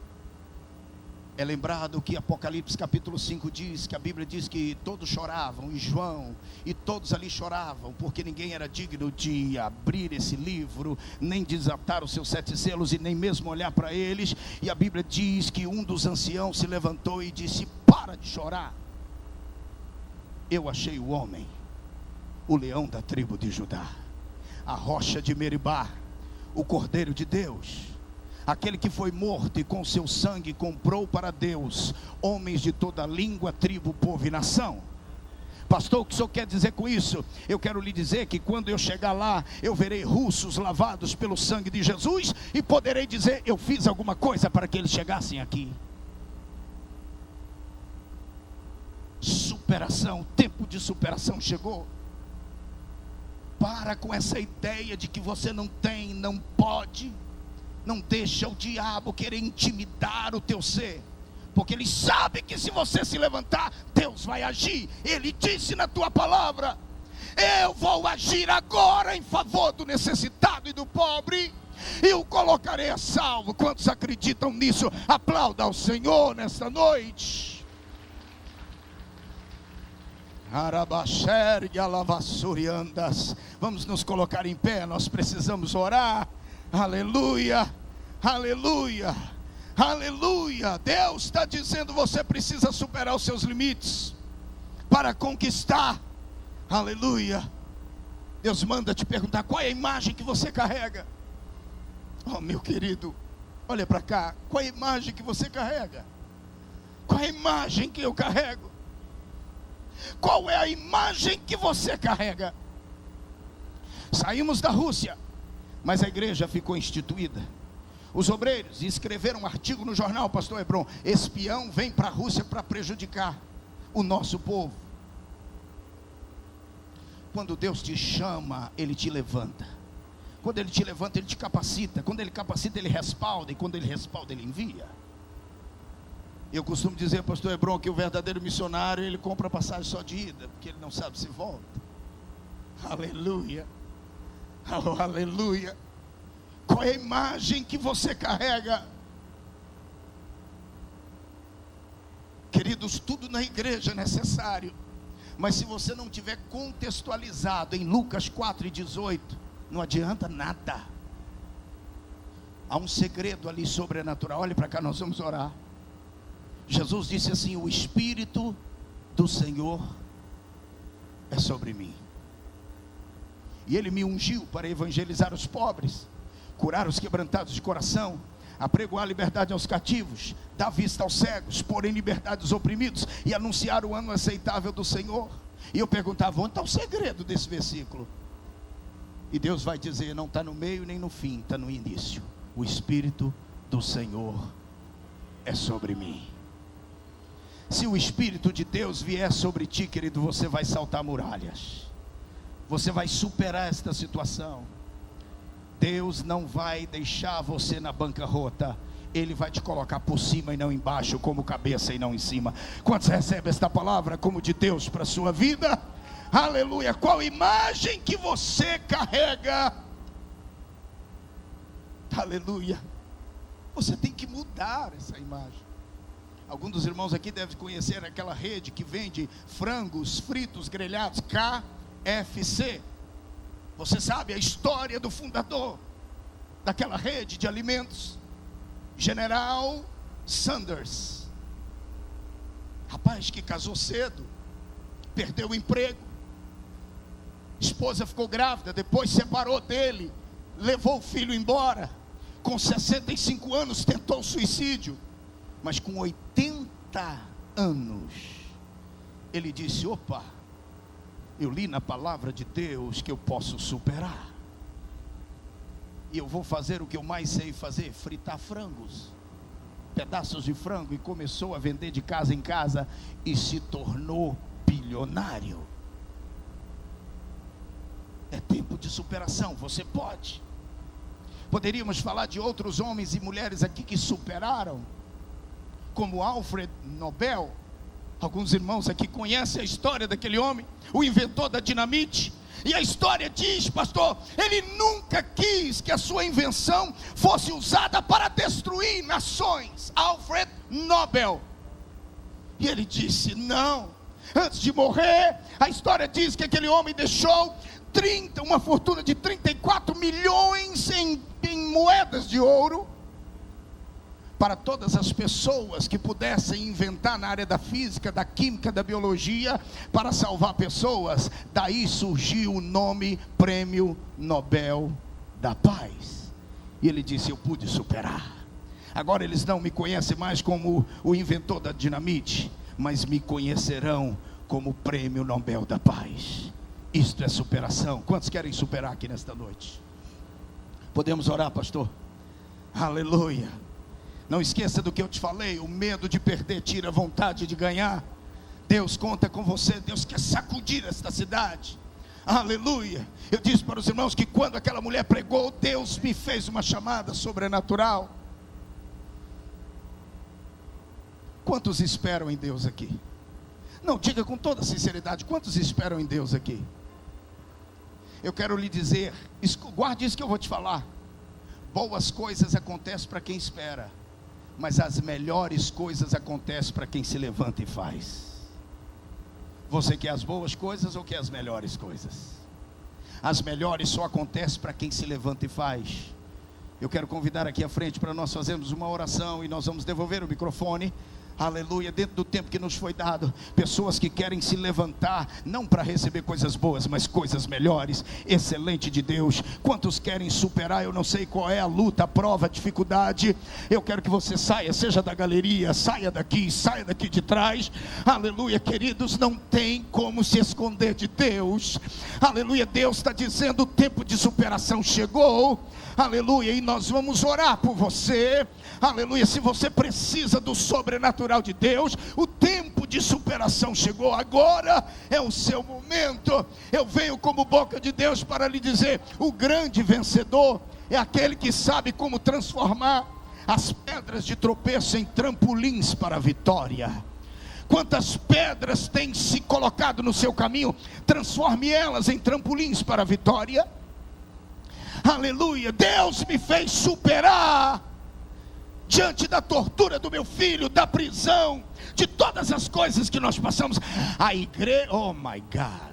É lembrado que Apocalipse capítulo 5 diz, que a Bíblia diz que todos choravam, e João, e todos ali choravam, porque ninguém era digno de abrir esse livro, nem desatar os seus 7 selos, e nem mesmo olhar para eles. E a Bíblia diz que um dos anciãos se levantou e disse: para de chorar, eu achei o homem, o leão da tribo de Judá, a rocha de Meribá, o Cordeiro de Deus, aquele que foi morto e com seu sangue comprou para Deus homens de toda língua, tribo, povo e nação. Pastor, o que o senhor quer dizer com isso? Eu quero lhe dizer que quando eu chegar lá, eu verei russos lavados pelo sangue de Jesus, e poderei dizer: eu fiz alguma coisa para que eles chegassem aqui. Superação, o tempo de superação chegou. Para com essa ideia de que você não tem, não pode. Não deixa o diabo querer intimidar o teu ser, porque ele sabe que se você se levantar, Deus vai agir. Ele disse na tua palavra: eu vou agir agora em favor do necessitado e do pobre, e o colocarei a salvo. Quantos acreditam nisso? Aplauda ao Senhor nesta noite. Vamos nos colocar em pé, nós precisamos orar. Aleluia, aleluia, aleluia. Deus está dizendo: você precisa superar os seus limites para conquistar. Aleluia. Deus manda te perguntar: qual é a imagem que você carrega? Oh, meu querido, olha para cá. Qual é a imagem que você carrega? Qual é a imagem que eu carrego? Qual é a imagem que você carrega? Saímos da Rússia, mas a igreja ficou instituída. Os obreiros escreveram um artigo no jornal, pastor Hebron: espião vem para a Rússia para prejudicar o nosso povo. Quando Deus te chama, Ele te levanta. Quando Ele te levanta, Ele te capacita. Quando Ele capacita, Ele respalda. E quando Ele respalda, Ele envia. Eu costumo dizer, pastor Hebron, que o verdadeiro missionário, ele compra passagem só de ida, porque ele não sabe se volta. Aleluia. Oh, aleluia. Qual é a imagem que você carrega? Queridos, tudo na igreja é necessário, mas se você não tiver contextualizado em Lucas 4:18, não adianta nada. Há um segredo ali sobrenatural. Olhe para cá, nós vamos orar. Jesus disse assim: o Espírito do Senhor é sobre mim, e Ele me ungiu para evangelizar os pobres, curar os quebrantados de coração, apregoar liberdade aos cativos, dar vista aos cegos, pôr em liberdade os oprimidos, e anunciar o ano aceitável do Senhor. E eu perguntava: onde está o segredo desse versículo? E Deus vai dizer: não está no meio nem no fim, está no início. O Espírito do Senhor é sobre mim. Se o Espírito de Deus vier sobre ti, querido, você vai saltar muralhas, você vai superar esta situação. Deus não vai deixar você na bancarrota. Ele vai te colocar por cima e não embaixo, como cabeça e não em cima. Quantos recebem esta palavra como de Deus para a sua vida? Aleluia. Qual imagem que você carrega? Aleluia. Você tem que mudar essa imagem. Alguns dos irmãos aqui devem conhecer aquela rede que vende frangos fritos, grelhados, KFC. Você sabe a história do fundador daquela rede de alimentos, General Sanders. Rapaz que casou cedo, perdeu o emprego, esposa ficou grávida, depois separou dele, levou o filho embora. Com 65 anos tentou suicídio, mas com 80 anos ele disse: opa, eu li na palavra de Deus que eu posso superar, e eu vou fazer o que eu mais sei fazer: fritar frangos, pedaços de frango. E começou a vender de casa em casa e se tornou bilionário. É tempo de superação, você pode. Poderíamos falar de outros homens e mulheres aqui que superaram, como Alfred Nobel. Alguns irmãos aqui conhecem a história daquele homem, o inventor da dinamite. E a história diz, pastor, ele nunca quis que a sua invenção fosse usada para destruir nações. Alfred Nobel. E ele disse não. Antes de morrer, a história diz que aquele homem deixou uma fortuna de 34 milhões em moedas de ouro, para todas as pessoas que pudessem inventar na área da física, da química, da biologia, para salvar pessoas. Daí surgiu o nome Prêmio Nobel da Paz. E ele disse: eu pude superar. Agora eles não me conhecem mais como o inventor da dinamite, mas me conhecerão como Prêmio Nobel da Paz. Isto é superação. Quantos querem superar aqui nesta noite? Podemos orar, pastor? Aleluia. Não esqueça do que eu te falei: o medo de perder tira a vontade de ganhar. Deus conta com você. Deus quer sacudir esta cidade. Aleluia. Eu disse para os irmãos que quando aquela mulher pregou, Deus me fez uma chamada sobrenatural. Quantos esperam em Deus aqui? Não, diga com toda sinceridade: quantos esperam em Deus aqui? Eu quero lhe dizer, guarde isso que eu vou te falar. Boas coisas acontecem para quem espera, mas as melhores coisas acontecem para quem se levanta e faz. Você quer as boas coisas ou quer as melhores coisas? As melhores só acontecem para quem se levanta e faz. Eu quero convidar aqui à frente para nós fazermos uma oração, e nós vamos devolver o microfone aleluia, dentro do tempo que nos foi dado, pessoas que querem se levantar, não para receber coisas boas, mas coisas melhores, excelente de Deus. Quantos querem superar? Eu não sei qual é a luta, a prova, a dificuldade. Eu quero que você saia, seja da galeria, saia daqui de trás, aleluia, queridos, não tem como se esconder de Deus, aleluia. Deus está dizendo: o tempo de superação chegou, aleluia, e nós vamos orar por você, aleluia. Se você precisa do sobrenatural de Deus, o tempo de superação chegou, agora é o seu momento. Eu venho como boca de Deus para lhe dizer: o grande vencedor é aquele que sabe como transformar as pedras de tropeço em trampolins para a vitória. Quantas pedras têm se colocado no seu caminho, transforme elas em trampolins para a vitória. Aleluia. Deus me fez superar diante da tortura do meu filho, da prisão, de todas as coisas que nós passamos. A igreja, oh my God,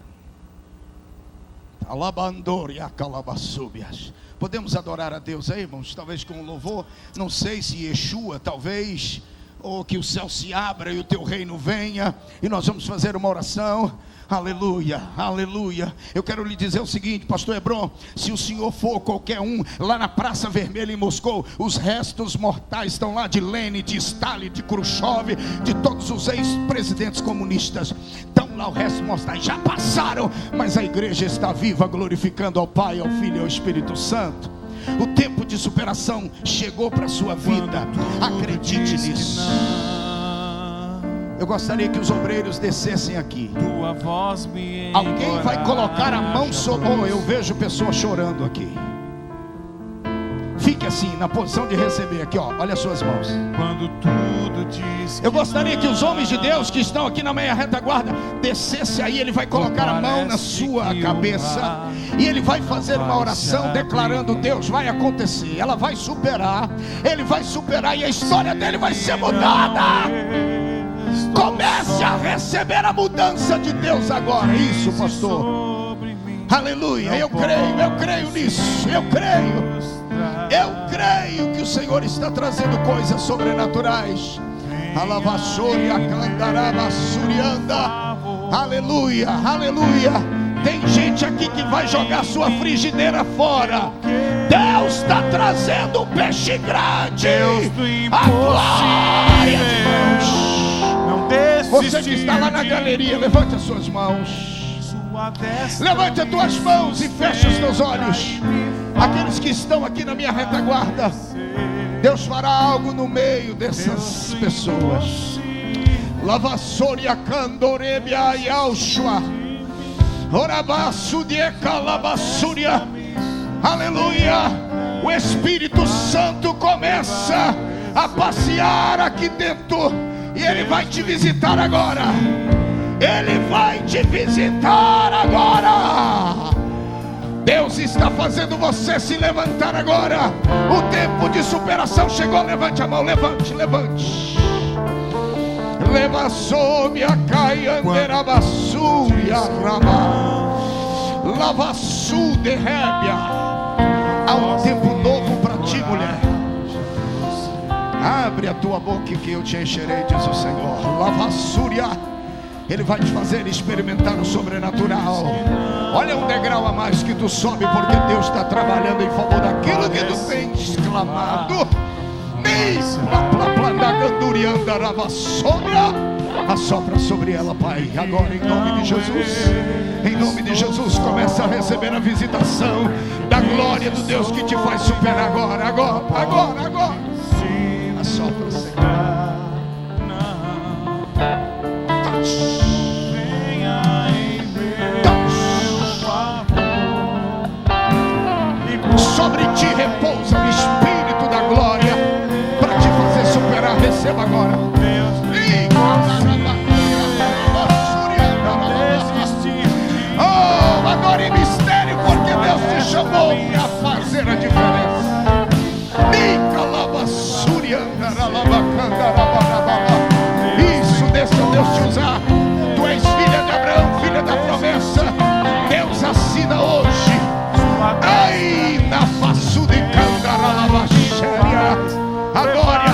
alabandoria calabasúbias. Podemos adorar a Deus aí, irmãos? Talvez com louvor, não sei se Yeshua, talvez, ou que o céu se abra e o teu reino venha, e nós vamos fazer uma oração. Aleluia, aleluia. Eu quero lhe dizer o seguinte, pastor Hebron: se o senhor for qualquer um, lá na Praça Vermelha em Moscou, os restos mortais estão lá de Lenin, de Stalin, de Khrushchev, de todos os ex-presidentes comunistas. Estão lá, os restos mortais já passaram, mas a igreja está viva, glorificando ao Pai, ao Filho e ao Espírito Santo. O tempo de superação chegou para a sua vida, acredite nisso. Eu gostaria que os obreiros descessem aqui. Alguém vai colocar a mão sobre... Oh, eu vejo pessoas chorando aqui. Fique assim, na posição de receber aqui, ó. Olha as suas mãos. Eu gostaria que os homens de Deus que estão aqui na meia retaguarda descesse aí. Ele vai colocar a mão na sua cabeça e ele vai fazer uma oração declarando: Deus, vai acontecer, ela vai superar, ele vai superar e a história dele vai ser mudada. Comece a receber a mudança de Deus agora. Isso, pastor. Aleluia. Eu creio nisso. Eu creio que o Senhor está trazendo coisas sobrenaturais. Aleluia, aleluia. Tem gente aqui que vai jogar sua frigideira fora. Deus está trazendo um peixe grande. A glória de Deus. Você que está lá na galeria, levante as suas mãos. Levante as tuas mãos e feche os teus olhos. Aqueles que estão aqui na minha retaguarda, Deus fará algo no meio dessas pessoas. Lavassoria candorebia yaushua. Orabaçu de calabassuria. Aleluia. O Espírito Santo começa a passear aqui dentro. E Ele vai te visitar agora. Ele vai te visitar agora. Deus está fazendo você se levantar agora. O tempo de superação chegou. Levante a mão, levante. Levassou-me a caianderabassuria rama. Lavassu de rébia. Há um tempo novo para ti, mulher. Abre a tua boca que eu te encherei, diz o Senhor. Lavassúria. Ele vai te fazer experimentar o sobrenatural. Olha um degrau a mais que tu sobe, porque Deus está trabalhando em favor daquilo que tu tens clamado. Assopra sobre ela, Pai, agora em nome de Jesus. Em nome de Jesus, começa a receber a visitação da glória do Deus que te faz superar agora. Assopra, Senhor. Sobre ti repousa o Espírito da glória para te fazer superar. Receba agora. Oh, adore mistério, porque Deus te chamou para fazer a diferença. Isso, deixa Deus te usar. Tu és filha de Abraão, filha da promessa. Deus assina hoje. Ai, na façu de candaralabaxéria. Adore.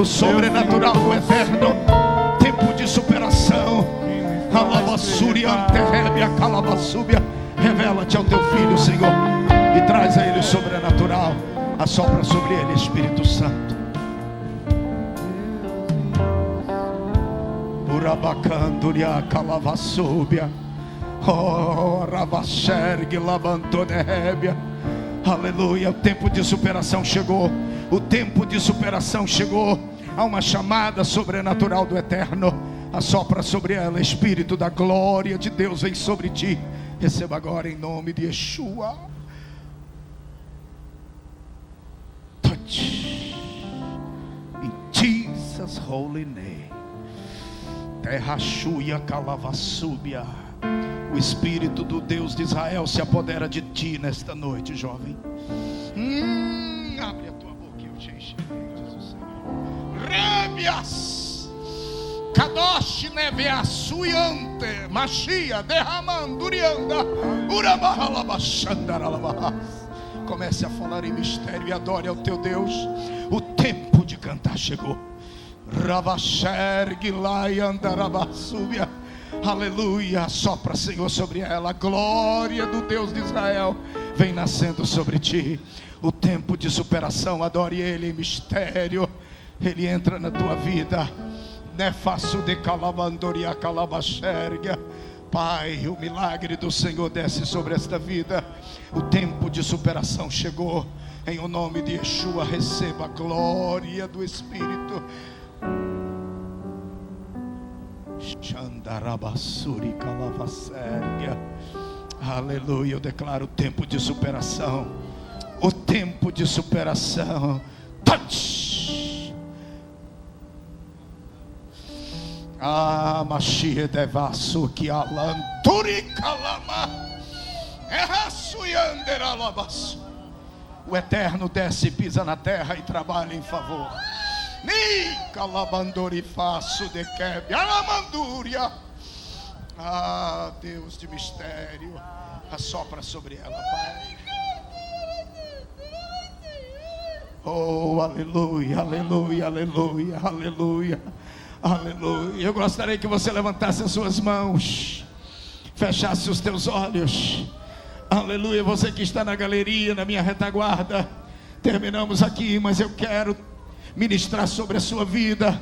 o sobrenatural do eterno, tempo de superação. Revela-te ao teu filho, Senhor, e traz a ele o sobrenatural. Assopra sobre ele, Espírito Santo. Urabacanduria calavassúbia. Oh, Rabashergue labantonébia. Aleluia, o tempo de superação chegou. O tempo de superação chegou. Há uma chamada sobrenatural do eterno. Assopra sobre ela, Espírito da glória de Deus vem sobre ti. Receba agora em nome de Yeshua. Touch in Jesus' holy name. Terrachuia calavassúbia. O Espírito do Deus de Israel se apodera de ti nesta noite, jovem. Abre a tua boca e eu te encherei, diz o Senhor. Rébias Kadosh neveaçuiante Machia derramandurianda Urabahalabashandaralabahas. Comece a falar em mistério e adore ao teu Deus. O tempo de cantar chegou. Rabashergilayandarabasúbia. Aleluia, sopra, Senhor, sobre ela. A glória do Deus de Israel vem nascendo sobre ti. O tempo de superação, adore ele em mistério. Ele entra na tua vida. Nefaço de calabandoria calabaxerga. Pai, o milagre do Senhor desce sobre esta vida. O tempo de superação chegou. Em o nome de Yeshua, receba a glória do Espírito. Xandarabasuri calavacerga. Aleluia, eu declaro o tempo de superação. O tempo de superação. Touch. Machia devasso que alanturi calama. Erraçuyanderalabas. O eterno desce, pisa na terra e trabalha em favor. Ni calabandori faço de quebe alamandúria. Deus de mistério, assopra sobre ela, Pai. Oh, aleluia, aleluia, aleluia, aleluia, aleluia. Eu gostaria que você levantasse as suas mãos, fechasse os teus olhos. Aleluia, você que está na galeria, na minha retaguarda. Terminamos aqui, mas eu quero ministrar sobre a sua vida.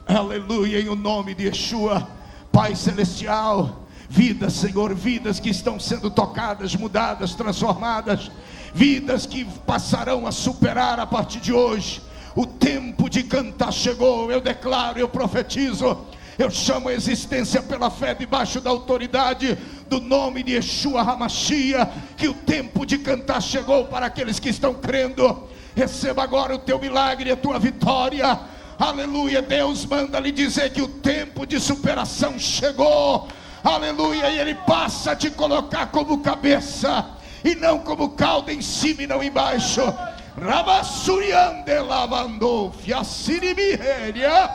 Aleluia, em o nome de Yeshua. Pai celestial, vidas, Senhor, vidas que estão sendo tocadas, mudadas, transformadas, vidas que passarão a superar a partir de hoje. O tempo de cantar chegou. Eu declaro, eu profetizo, eu chamo a existência pela fé debaixo da autoridade do nome de Yeshua HaMashiach, que o tempo de cantar chegou para aqueles que estão crendo. Receba agora o teu milagre e a tua vitória. Aleluia, Deus manda lhe dizer que o tempo de superação chegou. Aleluia, e Ele passa a te colocar como cabeça e não como cauda, em cima e não embaixo. Rabassuriande lavando fiassirimiheria.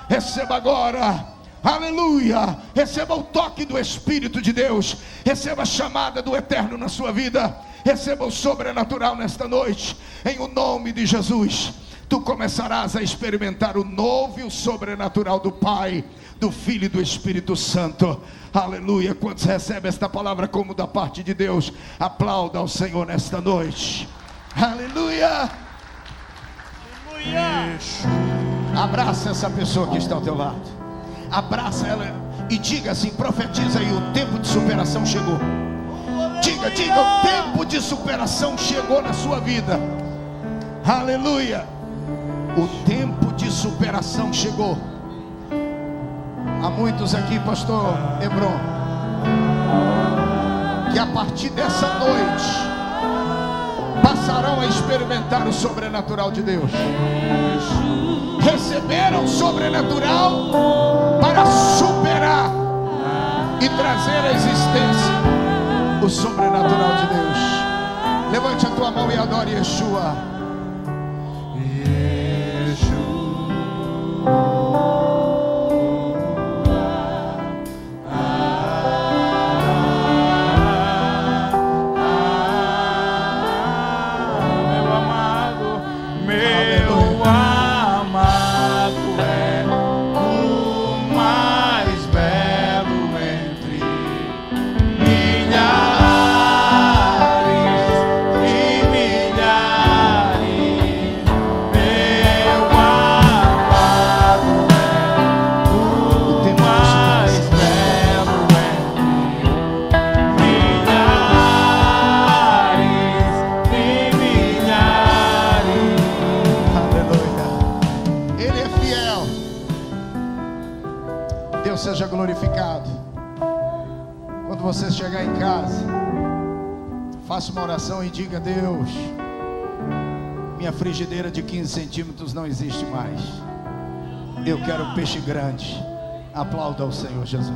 Receba agora. Aleluia, receba o toque do Espírito de Deus. Receba a chamada do Eterno na sua vida. Receba o sobrenatural nesta noite. Em o nome de Jesus, tu começarás a experimentar o novo e o sobrenatural do Pai, do Filho e do Espírito Santo. Aleluia. Quantos recebem esta palavra como da parte de Deus? Aplauda ao Senhor nesta noite. Aleluia. Aleluia. Abraça essa pessoa que está ao teu lado. Abraça ela e diga assim, profetiza aí, o tempo de superação chegou. Diga, o tempo de superação chegou na sua vida. Aleluia. O tempo de superação chegou. Há muitos aqui, pastor Hebron, que a partir dessa noite passarão a experimentar o sobrenatural de Deus. Receberam o sobrenatural para superar e trazer à existência o sobrenatural de Deus. Levante a tua mão e adore Yeshua. Meu amado, seja glorificado. Quando você chegar em casa, faça uma oração e diga: Deus, minha frigideira de 15 centímetros não existe mais. Eu quero peixe grande. Aplauda ao Senhor Jesus.